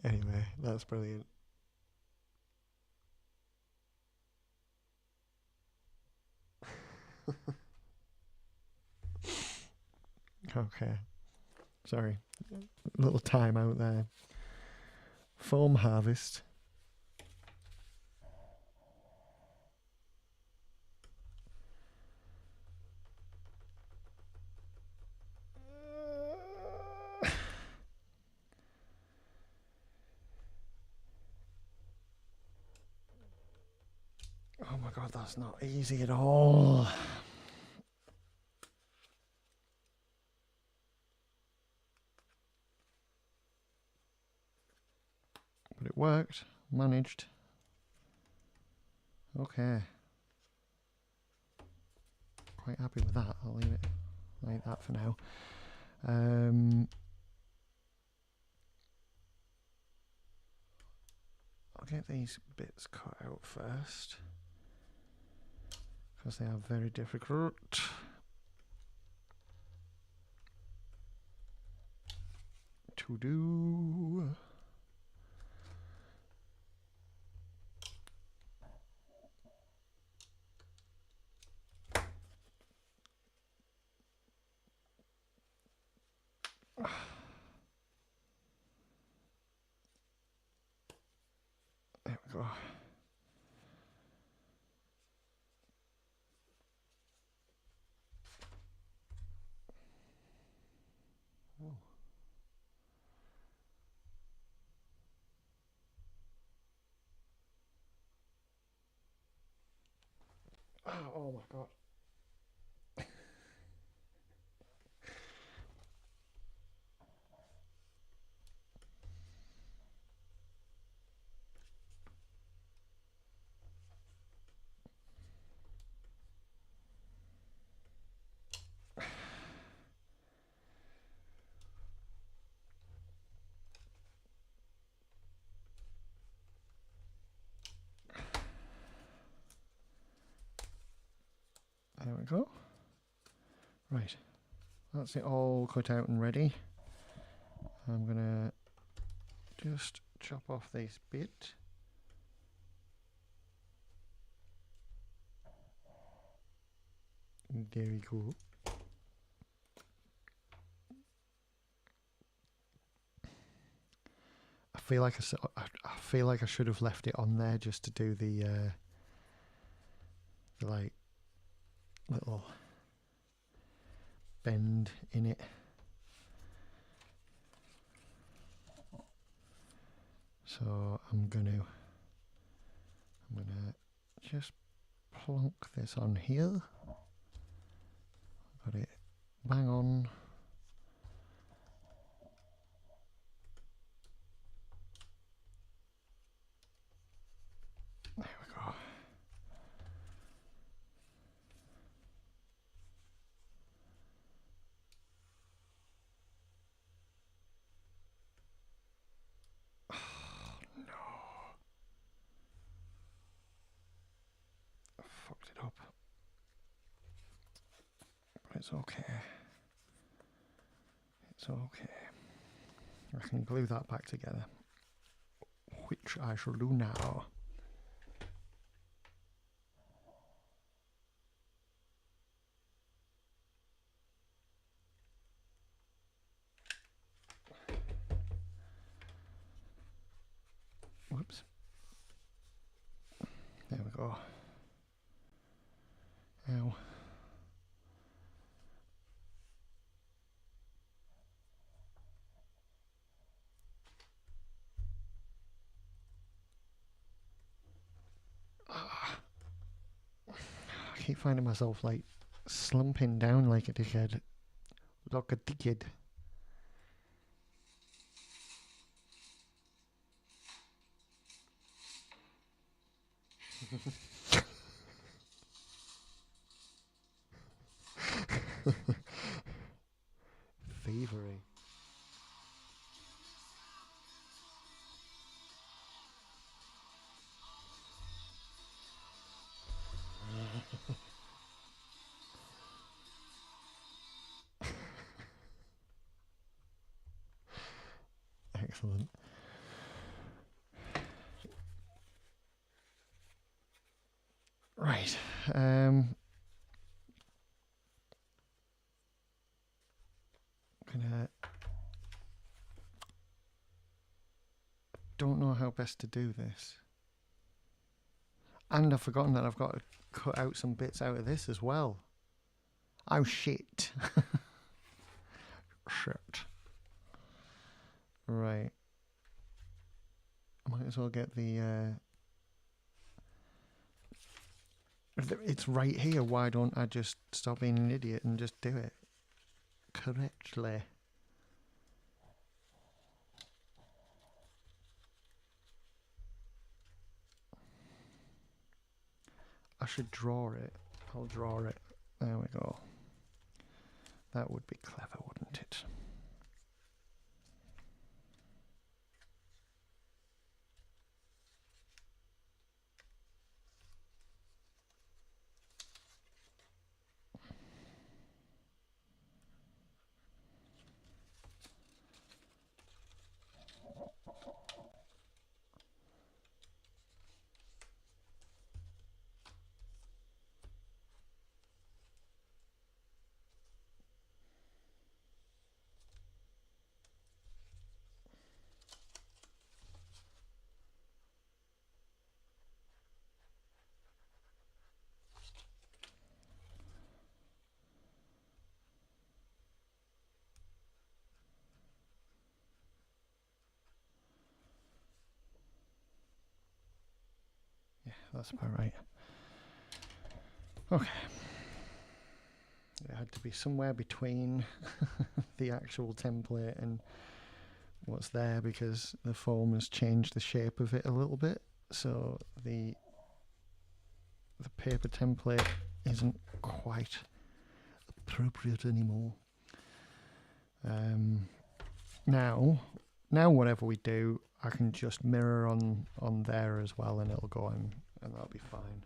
Speaker 1: Anyway, that's brilliant. Okay. Sorry. Little time out there. Foam harvest. Oh my god, that's not easy at all. But it worked. Managed. Okay. Quite happy with that. I'll leave it like that for now. I'll get these bits cut out first, because they are very difficult to do. There we go. Oh my god. we go. Right, that's it all cut out and ready. I'm gonna just chop off this bit. There we go. I feel like I should have left it on there just to do the like little bend in it. So I'm gonna just plonk this on here. Got it bang on. There we go. Oh, no. I fucked it up. But it's okay. It's okay. I can glue that back together, which I shall do now. Whoops. There we go. Ow. I keep finding myself like slumping down like a dickhead. Like a dickhead. Thievery. Excellent. Right. Don't know how best to do this. And I've forgotten that I've got to cut out some bits out of this as well. Oh shit. Shit. Right. I might as well get the it's right here. Why don't I just stop being an idiot and just do it correctly? I should draw it. I'll draw it. There we go. That would be clever, wouldn't it? Yeah, that's about right. Okay. It had to be somewhere between the actual template and what's there because the foam has changed the shape of it a little bit. So the paper template isn't quite appropriate anymore. Now whatever we do, I can just mirror on there as well, and it'll go on, and that'll be fine.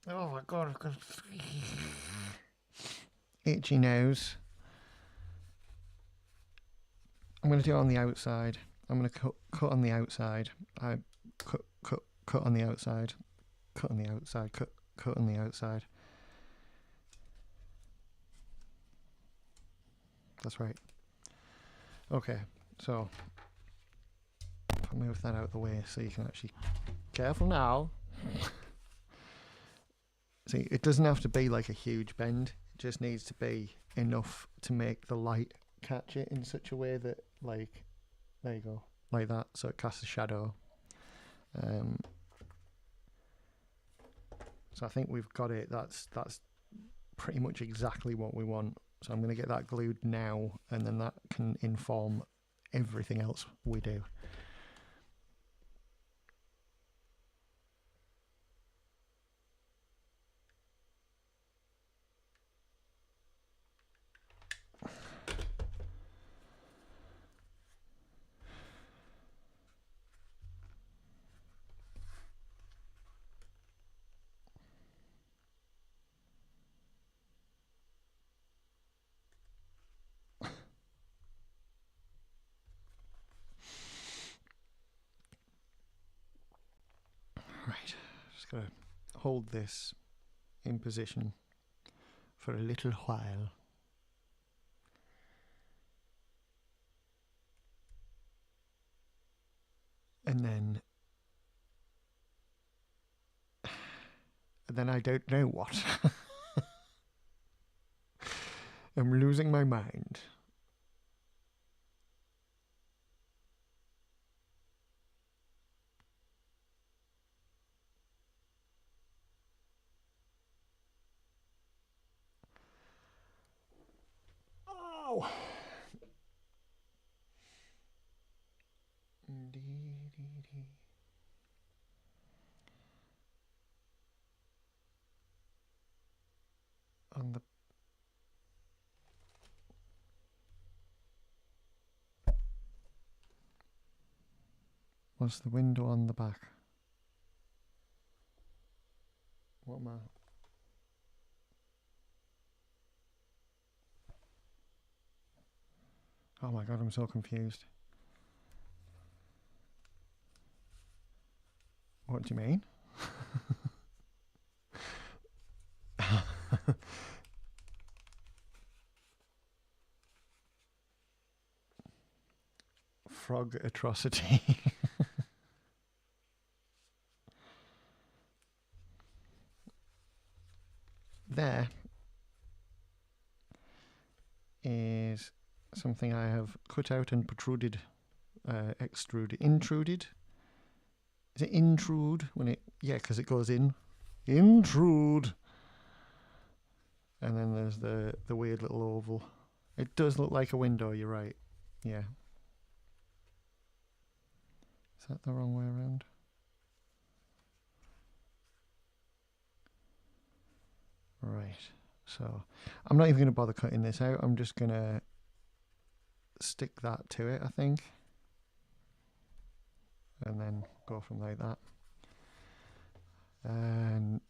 Speaker 1: Oh my god, I've got itchy nose. I'm going to do it on the outside. I'm going to cut on the outside. I cut on the outside. Cut on the outside. Cut on the outside. That's right. Okay, so if I move that out of the way so you can actually... Careful now. See, it doesn't have to be like a huge bend. It just needs to be enough to make the light catch it in such a way that, like, there you go, like that, so it casts a shadow. So I think we've got it. That's pretty much exactly what we want. So I'm going to get that glued now, and then that can inform everything else we do. Right, just gotta hold this in position for a little while. And then I don't know what. I'm losing my mind. Oh! On the... What's the window on the back? What am I... Oh my god, I'm so confused. What do you mean? Frog atrocity. There is something I have cut out and protruded, intruded. Is it intrude when it? Yeah, because it goes in. Intrude. And then there's the weird little oval. It does look like a window. You're right. Yeah. Is that the wrong way around? Right. So I'm not even going to bother cutting this out. I'm just going to stick that to it, I think. And then go from like that. And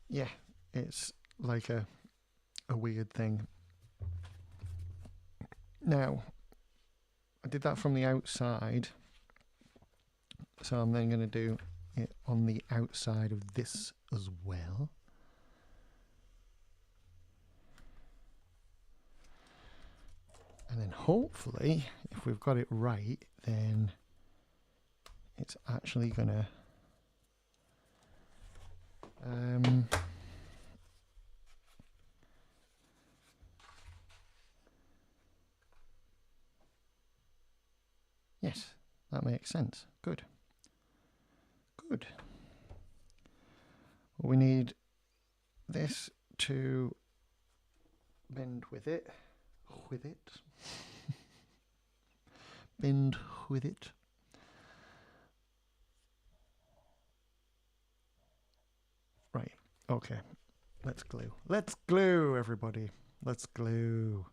Speaker 1: yeah, it's like a weird thing. Now, I did that from the outside. So I'm then going to do it on the outside of this as well. And then hopefully, if we've got it right, then it's actually going to... yes, that makes sense. Good. Good. We need this to bend with it. Bend with it. Right, okay. Let's glue. Let's glue, everybody. Let's glue.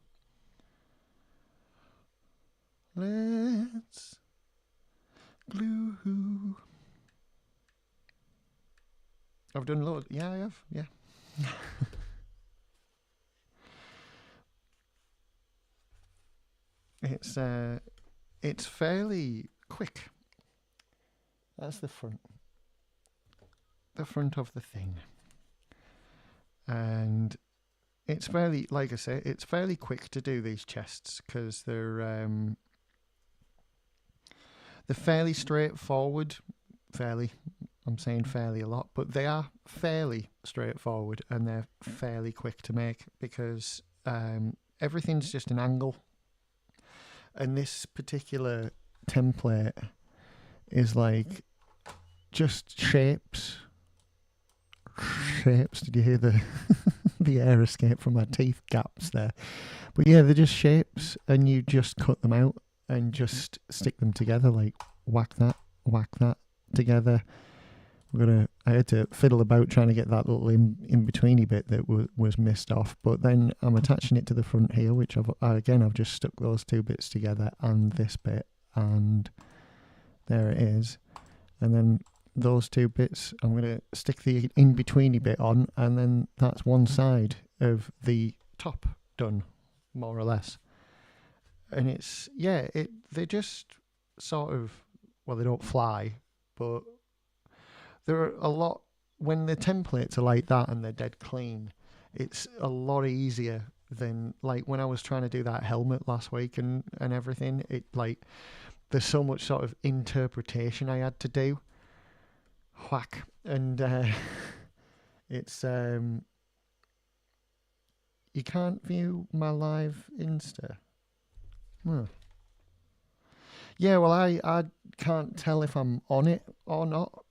Speaker 1: Let's glue. I've done loads. Yeah, I have. Yeah. It's fairly quick. That's the front. The front of the thing. And it's fairly, like I say, it's fairly quick to do these chests because they're fairly straightforward. I'm saying fairly a lot, but they are fairly straightforward and they're fairly quick to make because everything's just an angle. And this particular template is like just shapes. Did you hear the the air escape from my teeth gaps there? But yeah, they're just shapes, and you just cut them out and just stick them together, like whack that together. I had to fiddle about trying to get that little in betweeny bit that was missed off, but then I'm attaching it to the front here, which I've just stuck those two bits together and this bit, and there it is. And then those two bits, I'm going to stick the in-betweeny bit on, and then that's one side of the top done, more or less. And it's, yeah, they just sort of, well, they don't fly, but there are a lot, when the templates are like that and they're dead clean, it's a lot easier than, like, when I was trying to do that helmet last week and everything, it, like, there's so much sort of interpretation I had to do. Whack. And it's you can't view my live Insta. Huh. Yeah, well, I can't tell if I'm on it or not.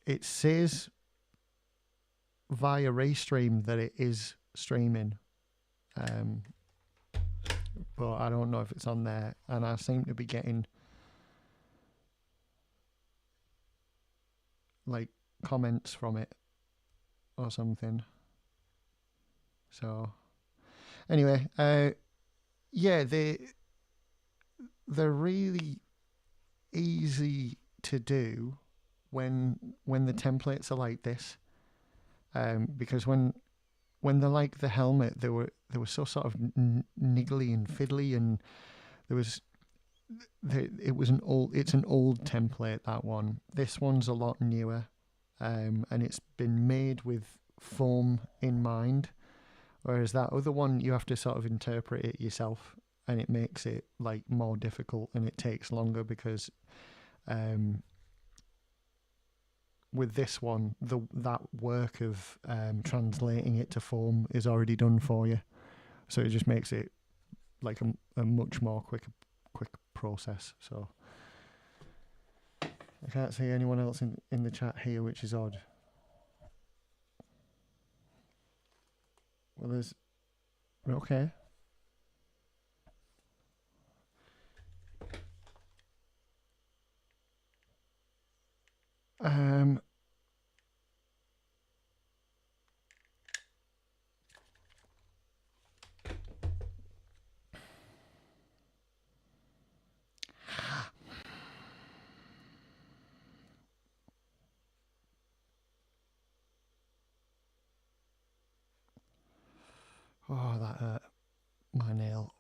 Speaker 1: It says via Restream that it is streaming, but I don't know if it's on there, and I seem to be getting like comments from it or something. So anyway, yeah, they're really easy to do when the templates are like this, because when they're like the helmet, they were so sort of niggly and fiddly, and it's an old template, that one. This one's a lot newer, and it's been made with foam in mind, whereas that other one you have to sort of interpret it yourself, and it makes it like more difficult and it takes longer because with this one that work of translating it to foam is already done for you, so it just makes it like a much more quick process. So I can't see anyone else in the chat here, which is odd. Well, there's okay. Oh, that hurt my nail.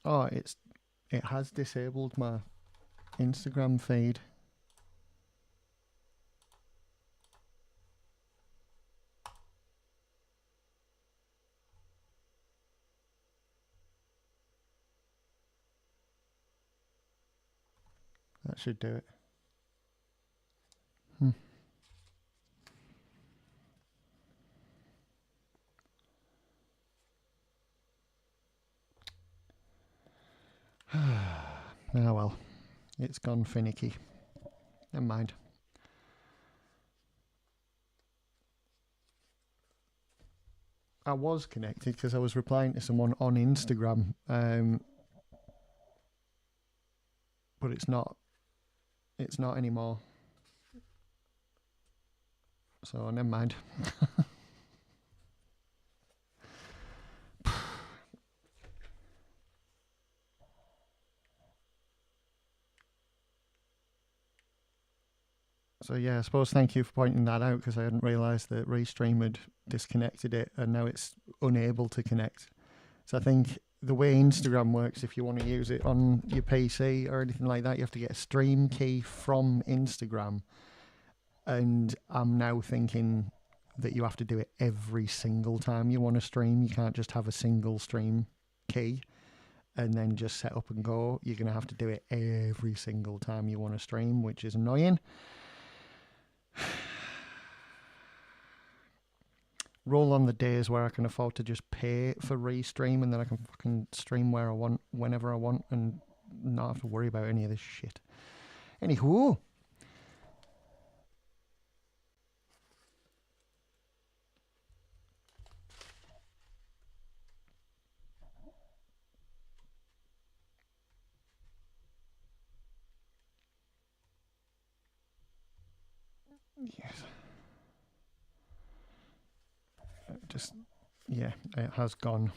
Speaker 1: Oh, it has disabled my Instagram feed. That should do it. Ah, well, it's gone finicky. Never mind. I was connected because I was replying to someone on Instagram, but it's not. It's not anymore. So never mind. So yeah, I suppose thank you for pointing that out, because I hadn't realised that Restream had disconnected it and now it's unable to connect. So I think the way Instagram works, if you want to use it on your PC or anything like that, you have to get a stream key from Instagram. And I'm now thinking that you have to do it every single time you want to stream. You can't just have a single stream key and then just set up and go. You're going to have to do it every single time you want to stream, which is annoying. Roll on the days where I can afford to just pay for Restream, and then I can fucking stream where I want, whenever I want, and not have to worry about any of this shit. Anywho. Yes. Just, yeah, it has gone.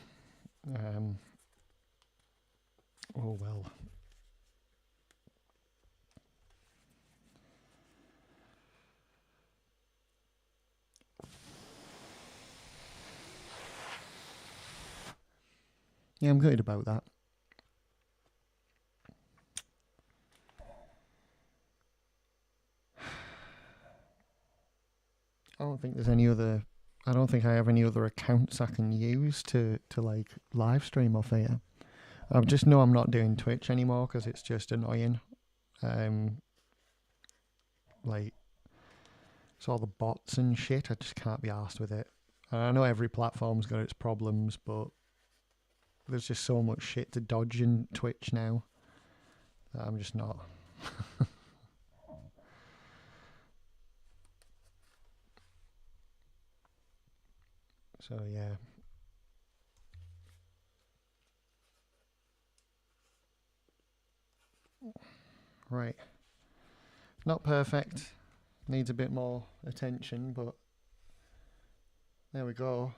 Speaker 1: Oh well. Yeah, I'm gutted about that. I don't think there's any other. I don't think I have any other accounts I can use to like live stream off here. I just know I'm not doing Twitch anymore because it's just annoying. Like, it's all the bots and shit. I just can't be arsed with it. And I know every platform's got its problems, but there's just so much shit to dodge in Twitch now that I'm just not. So yeah. Right. Not perfect. Needs a bit more attention, but there we go.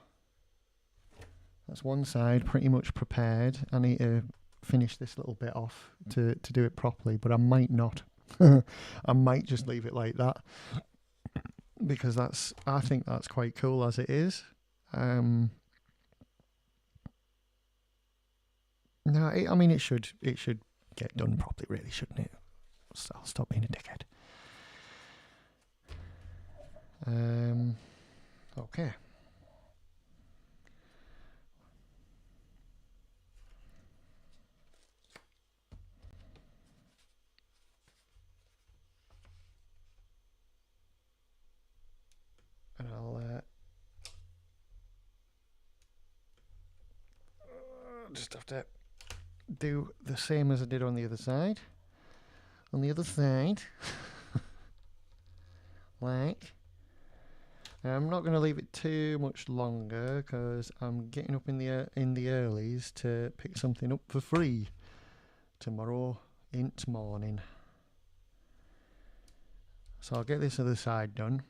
Speaker 1: That's one side pretty much prepared. I need to finish this little bit off to do it properly, but I might not. I might just leave it like that, because I think that's quite cool as it is. No, I mean it should get done properly, really, shouldn't it? So I'll stop being a dickhead. Okay. And I'll just have to do the same as I did on the other side. On the other side, like, I'm not going to leave it too much longer because I'm getting up in the earlies to pick something up for free tomorrow int morning. So I'll get this other side done,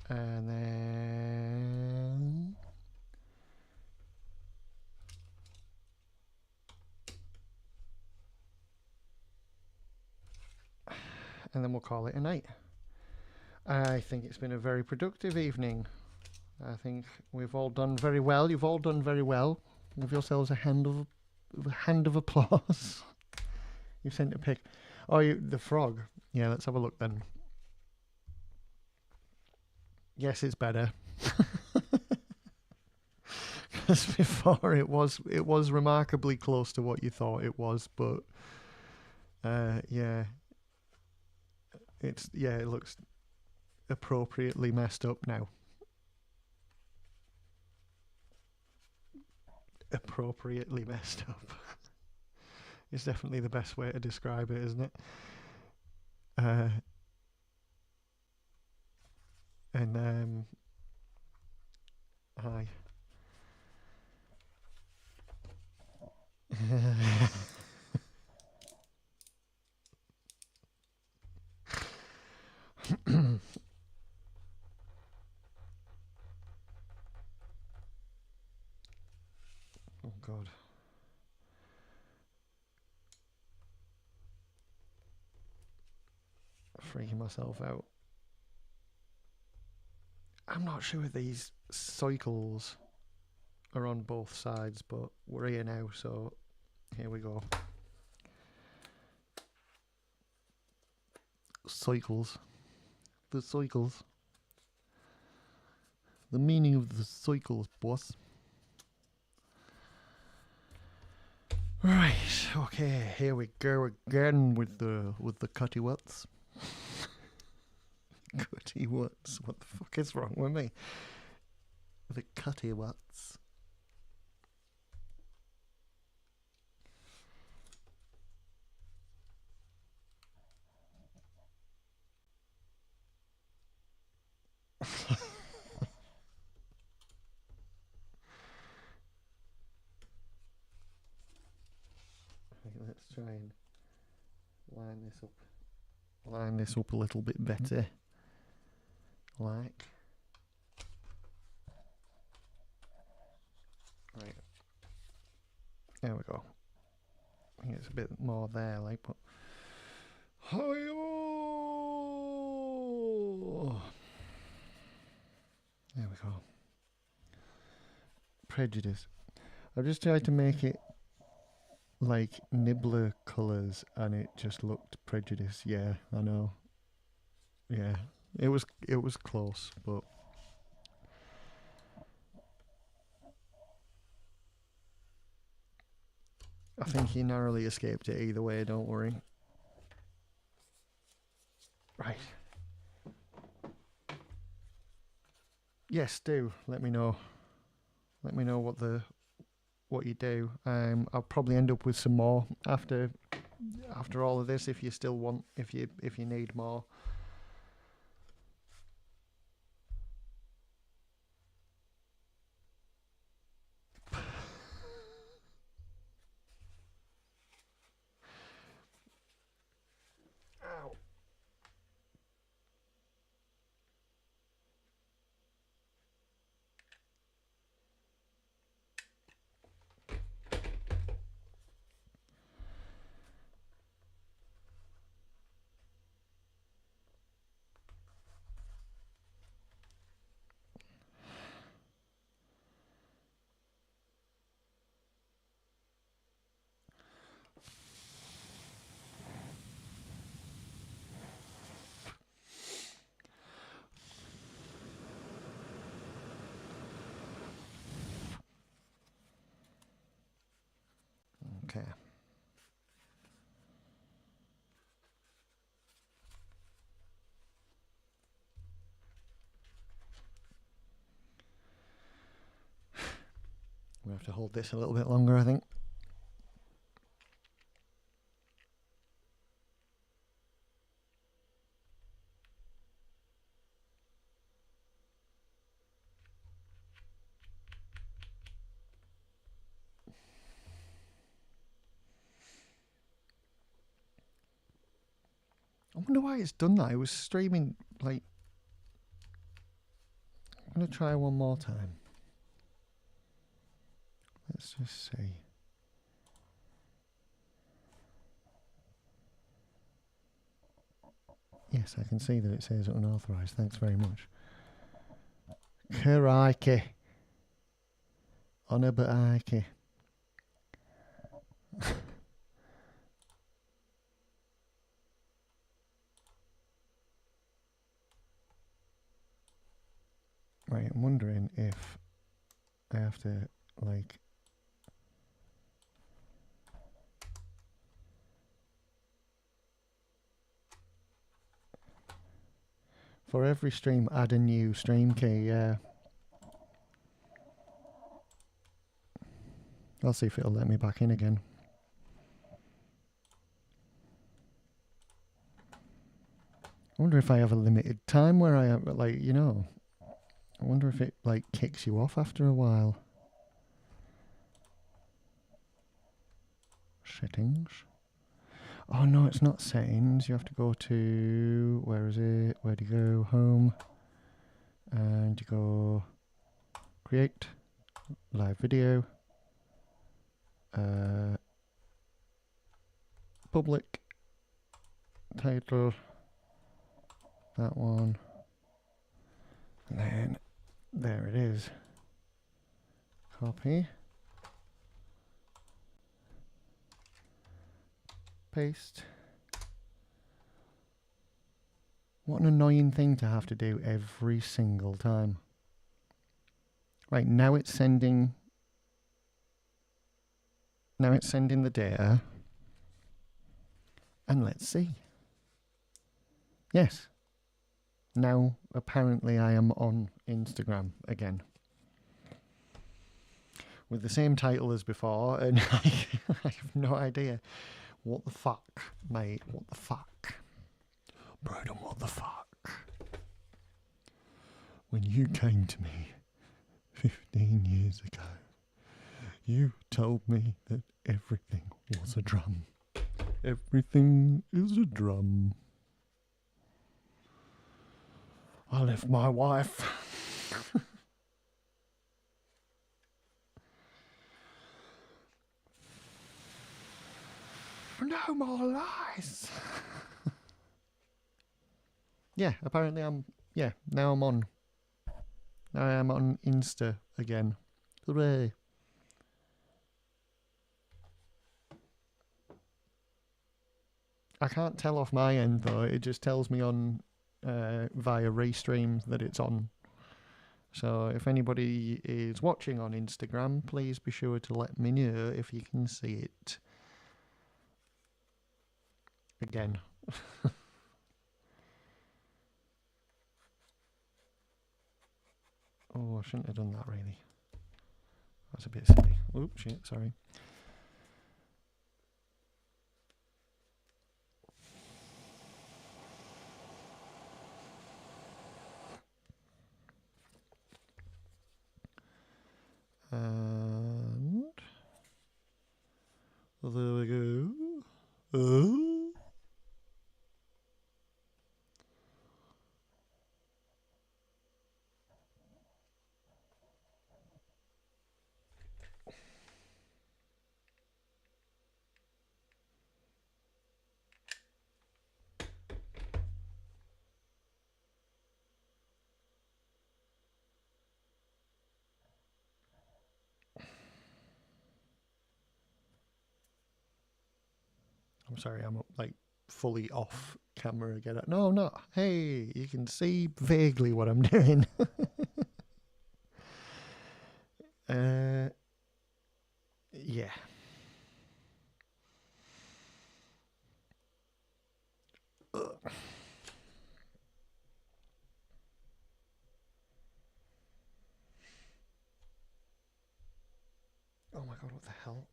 Speaker 1: and then we'll call it a night. I think it's been a very productive evening. I think we've all done very well. You've all done very well. Give yourselves a hand of applause. You sent a pic. Oh, the frog. Yeah, let's have a look then. Yes, it's better. Because before it was remarkably close to what you thought it was, but yeah, it looks appropriately messed up now. Appropriately messed up. It's definitely the best way to describe it, isn't it? And hi. Oh God. freaking myself out. I'm not sure if these cycles are on both sides, but we're here now, so here we go. Cycles. The cycles. The meaning of the cycles, boss. Right, okay, here we go again with the cutty what's. Cutty what's? What the fuck is wrong with me? The cutty what's. Let's try and line this up a little bit better. Like. Right. There we go. I think it's a bit more there, like, but. Hi-oh! There we go. Prejudice. I've just tried to make it like nibbler colours and it just looked prejudice. Yeah, I know. Yeah. It was close, but I think you narrowly escaped it either way, don't worry. Right. Yes, do let me know. Let me know what you do. I'll probably end up with some more after all of this if you still want, if you need more. Ow. Okay. We have to hold this a little bit longer, I think. I wonder why it's done that. It was streaming, like... I'm going to try one more time. Let's just see. Yes, I can see that it says unauthorized. Thanks very much. Crikey. Honor but Ike. Right, I'm wondering if I have to, like... For every stream, add a new stream key, yeah. I'll see if it'll let me back in again. I wonder if I have a limited time where I have, like, you know... I wonder if it, like, kicks you off after a while. Settings. Oh, no, it's not settings. You have to go to... Where is it? Where do you go? Home. And you go... Create. Live video. Public. Title. that one. And then there it is. Copy. Paste. What an annoying thing to have to do every single time. Right, now it's sending the data. And let's see. Yes. Now apparently I am on Instagram again. With the same title as before, and I have no idea. What the fuck, mate? What the fuck? Broden, what the fuck? When you came to me 15 years ago, you told me that everything was a drum. Everything is a drum. I left my wife. No more lies. Yeah, apparently now I'm on. Now I am on Insta again. Hooray. I can't tell off my end though, it just tells me on via Restream that it's on. So if anybody is watching on Instagram, please be sure to let me know if you can see it. Again. Oh, I shouldn't have done that really. That's a bit silly. Oops, shit, sorry. And there we go. I'm sorry, I'm like fully off camera again. No, I'm not. Hey, you can see vaguely what I'm doing. Yeah. Ugh. Oh my god, what the hell?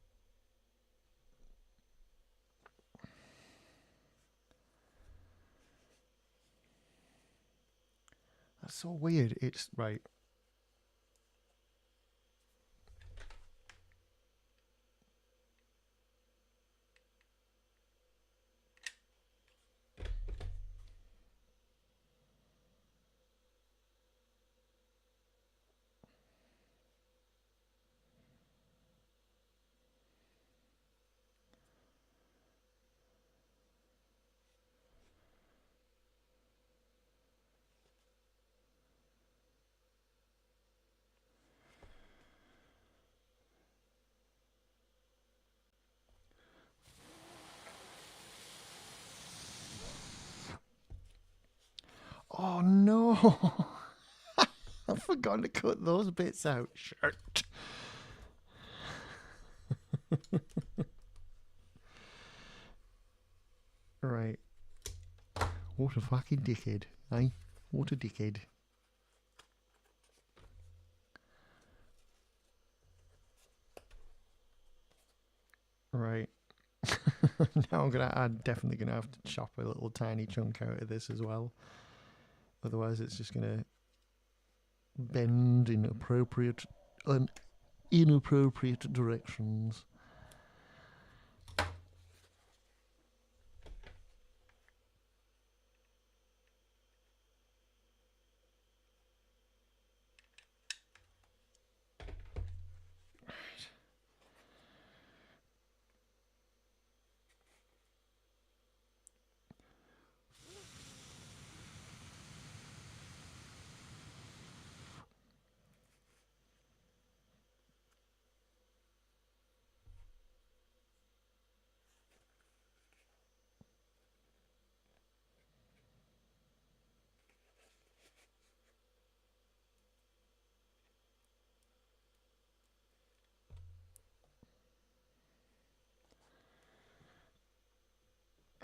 Speaker 1: That's so weird. It's right. Oh no! I forgot to cut those bits out. Shirt. Right. What a fucking dickhead, eh? What a dickhead. Right. Now I'm definitely gonna have to chop a little tiny chunk out of this as well. Otherwise it's just gonna bend in inappropriate directions.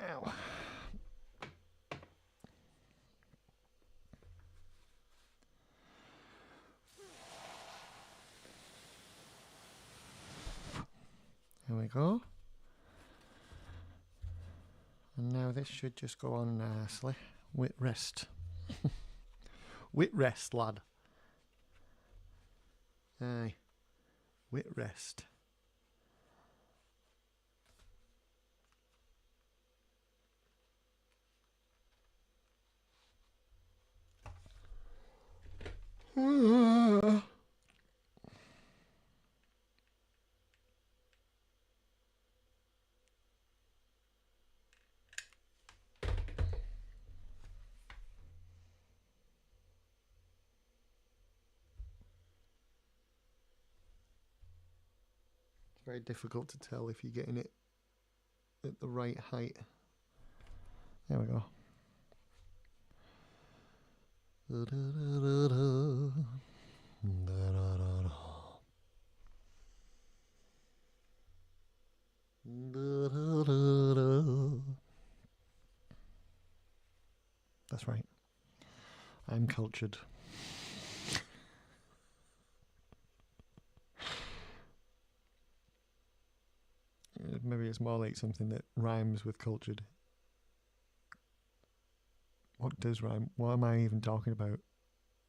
Speaker 1: Ow. There we go. And now this should just go on nicely. Wit rest. Wit rest, lad. Aye. Wit rest. Very difficult to tell if you're getting it at the right height. There we go. That's right. I'm cultured. Maybe it's more like something that rhymes with cultured. What does rhyme? What am I even talking about?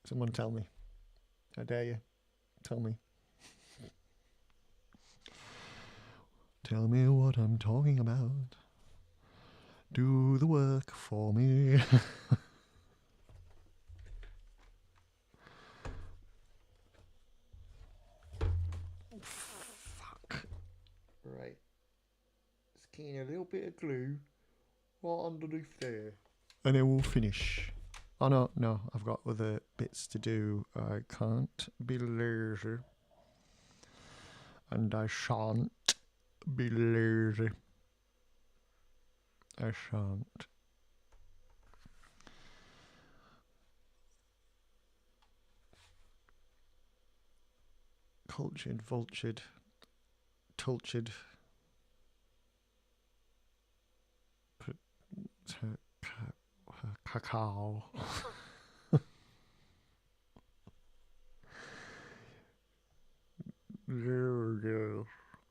Speaker 1: Someone tell me. I dare you. Tell me. Tell me what I'm talking about. Do the work for me. Fuck. Right. Just getting a little bit of glue right underneath there. And then we'll finish. Oh no, I've got other bits to do. I can't be lazy. And I shan't be lazy. I shan't. Cultured, vultured, tultured. Cacao.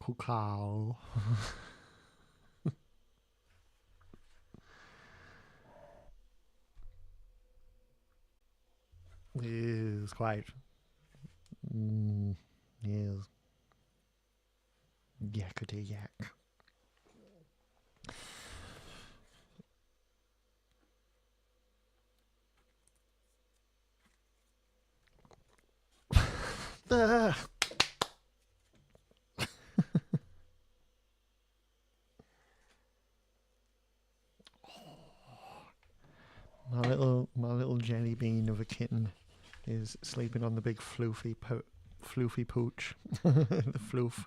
Speaker 1: Cacao. Yes, quite. Yes. Yakety yak. My little jelly bean of a kitten is sleeping on the big floofy pooch, the floof,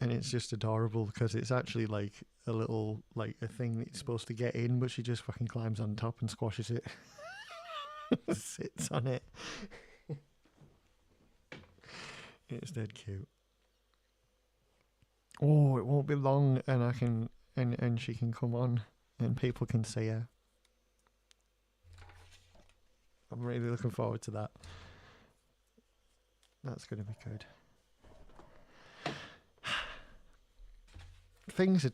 Speaker 1: and it's just adorable because it's actually like a little like a thing that's supposed to get in, but she just fucking climbs on top and squashes it, sits on it. It's dead cute. Oh, it won't be long, and I can and she can come on, and people can see her. I'm really looking forward to that. That's going to be good. Things are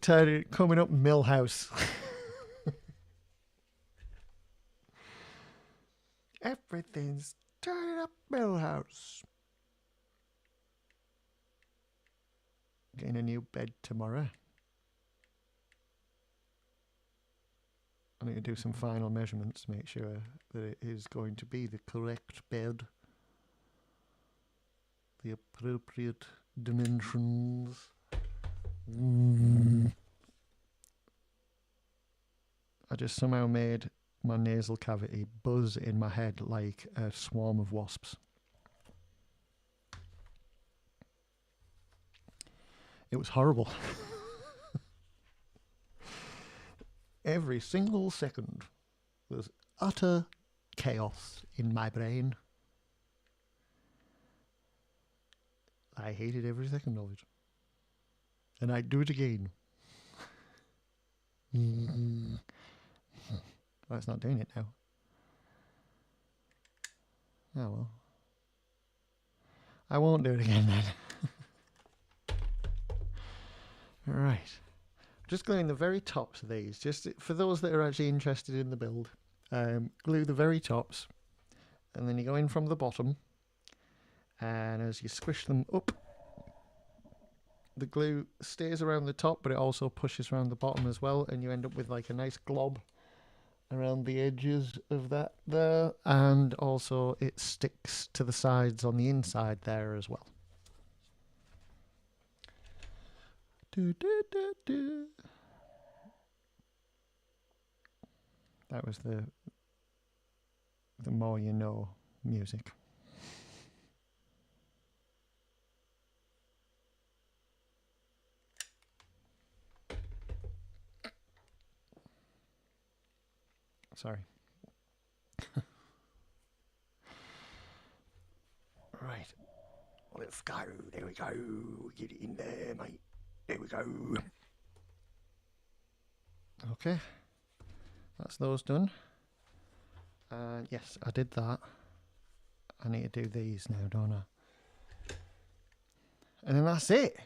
Speaker 1: coming up Millhouse. Everything's turning up Millhouse. Getting a new bed tomorrow. I need to do some final measurements to make sure that it is going to be the correct bed. The appropriate dimensions. I just somehow made my nasal cavity buzz in my head like a swarm of wasps. It was horrible. Every single second was utter chaos in my brain. I hated every second of it. And I'd do it again. Oh, it's not doing it now. Oh well. I won't do it again then. Right. Just gluing the very tops of these, just for those that are actually interested in the build. Glue the very tops, and then you go in from the bottom, and as you squish them up, the glue stays around the top, but it also pushes around the bottom as well, and you end up with like a nice glob around the edges of that there, and also it sticks to the sides on the inside there as well. That was the more you know music. Sorry. Right. Let's go. There we go. Get it in there, mate. There we go. Okay. That's those done. And yes, I did that. I need to do these now, don't I? And then that's it.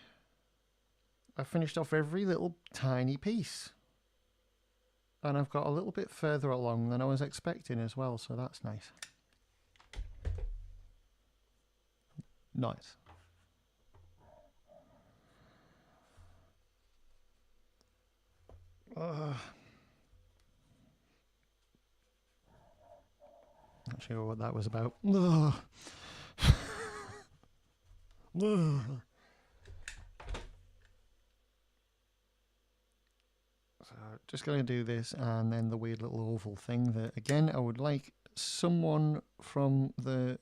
Speaker 1: I finished off every little tiny piece. And I've got a little bit further along than I was expecting as well, so that's nice. Nice. Not sure what that was about. So just going to do this and then the weird little oval thing that, again, I would like someone from the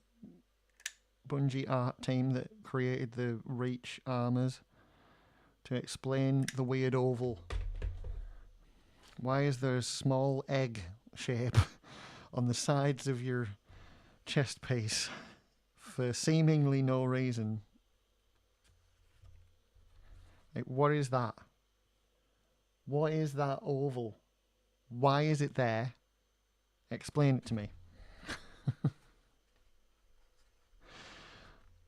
Speaker 1: Bungie art team that created the Reach armors to explain the weird oval. Why is there a small egg shape on the sides of your chest piece for seemingly no reason? Like, what is that? What is that oval? Why is it there? Explain it to me.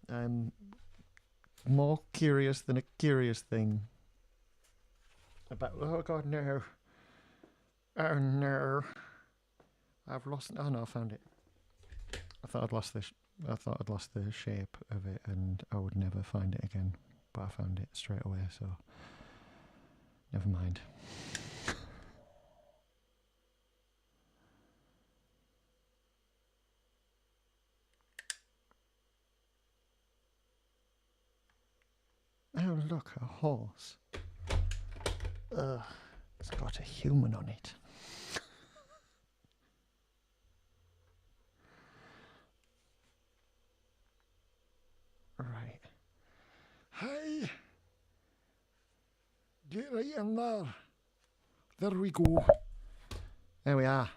Speaker 1: I'm more curious than a curious thing about. Oh god, no. Oh no. I've lost. Oh no, I found it. I thought I'd lost this. I thought I'd lost the shape of it, and I would never find it again. But I found it straight away, so never mind. Oh look, a horse. Ugh, it's got a human on it. Right. Hey! Get right in there. There we go. There we are.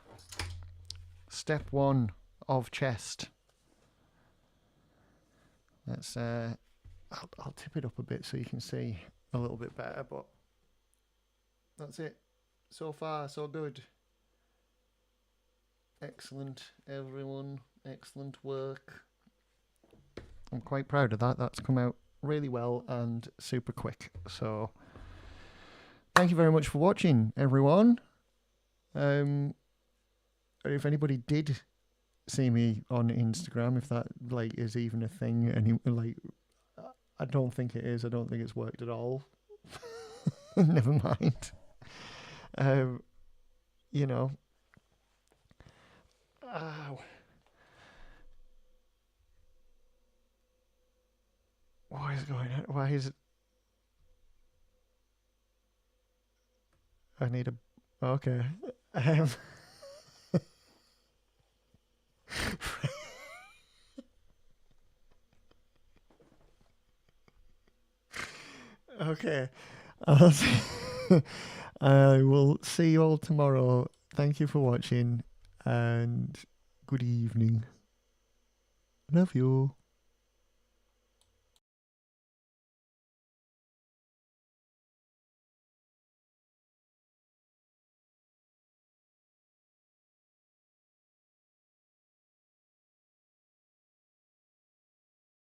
Speaker 1: Step 1 of chest. Let's I'll tip it up a bit so you can see a little bit better, but that's it. So far, so good. Excellent, everyone. Excellent work. I'm quite proud of that. That's come out really well and super quick. So thank you very much for watching, everyone. If anybody did see me on Instagram, if that like is even a thing, and like, I don't think it is. I don't think it's worked at all. Never mind. You know. Ow. Why is it going on? Why is it? I need a. Okay. Okay. I will see you all tomorrow. Thank you for watching, and good evening. Love you.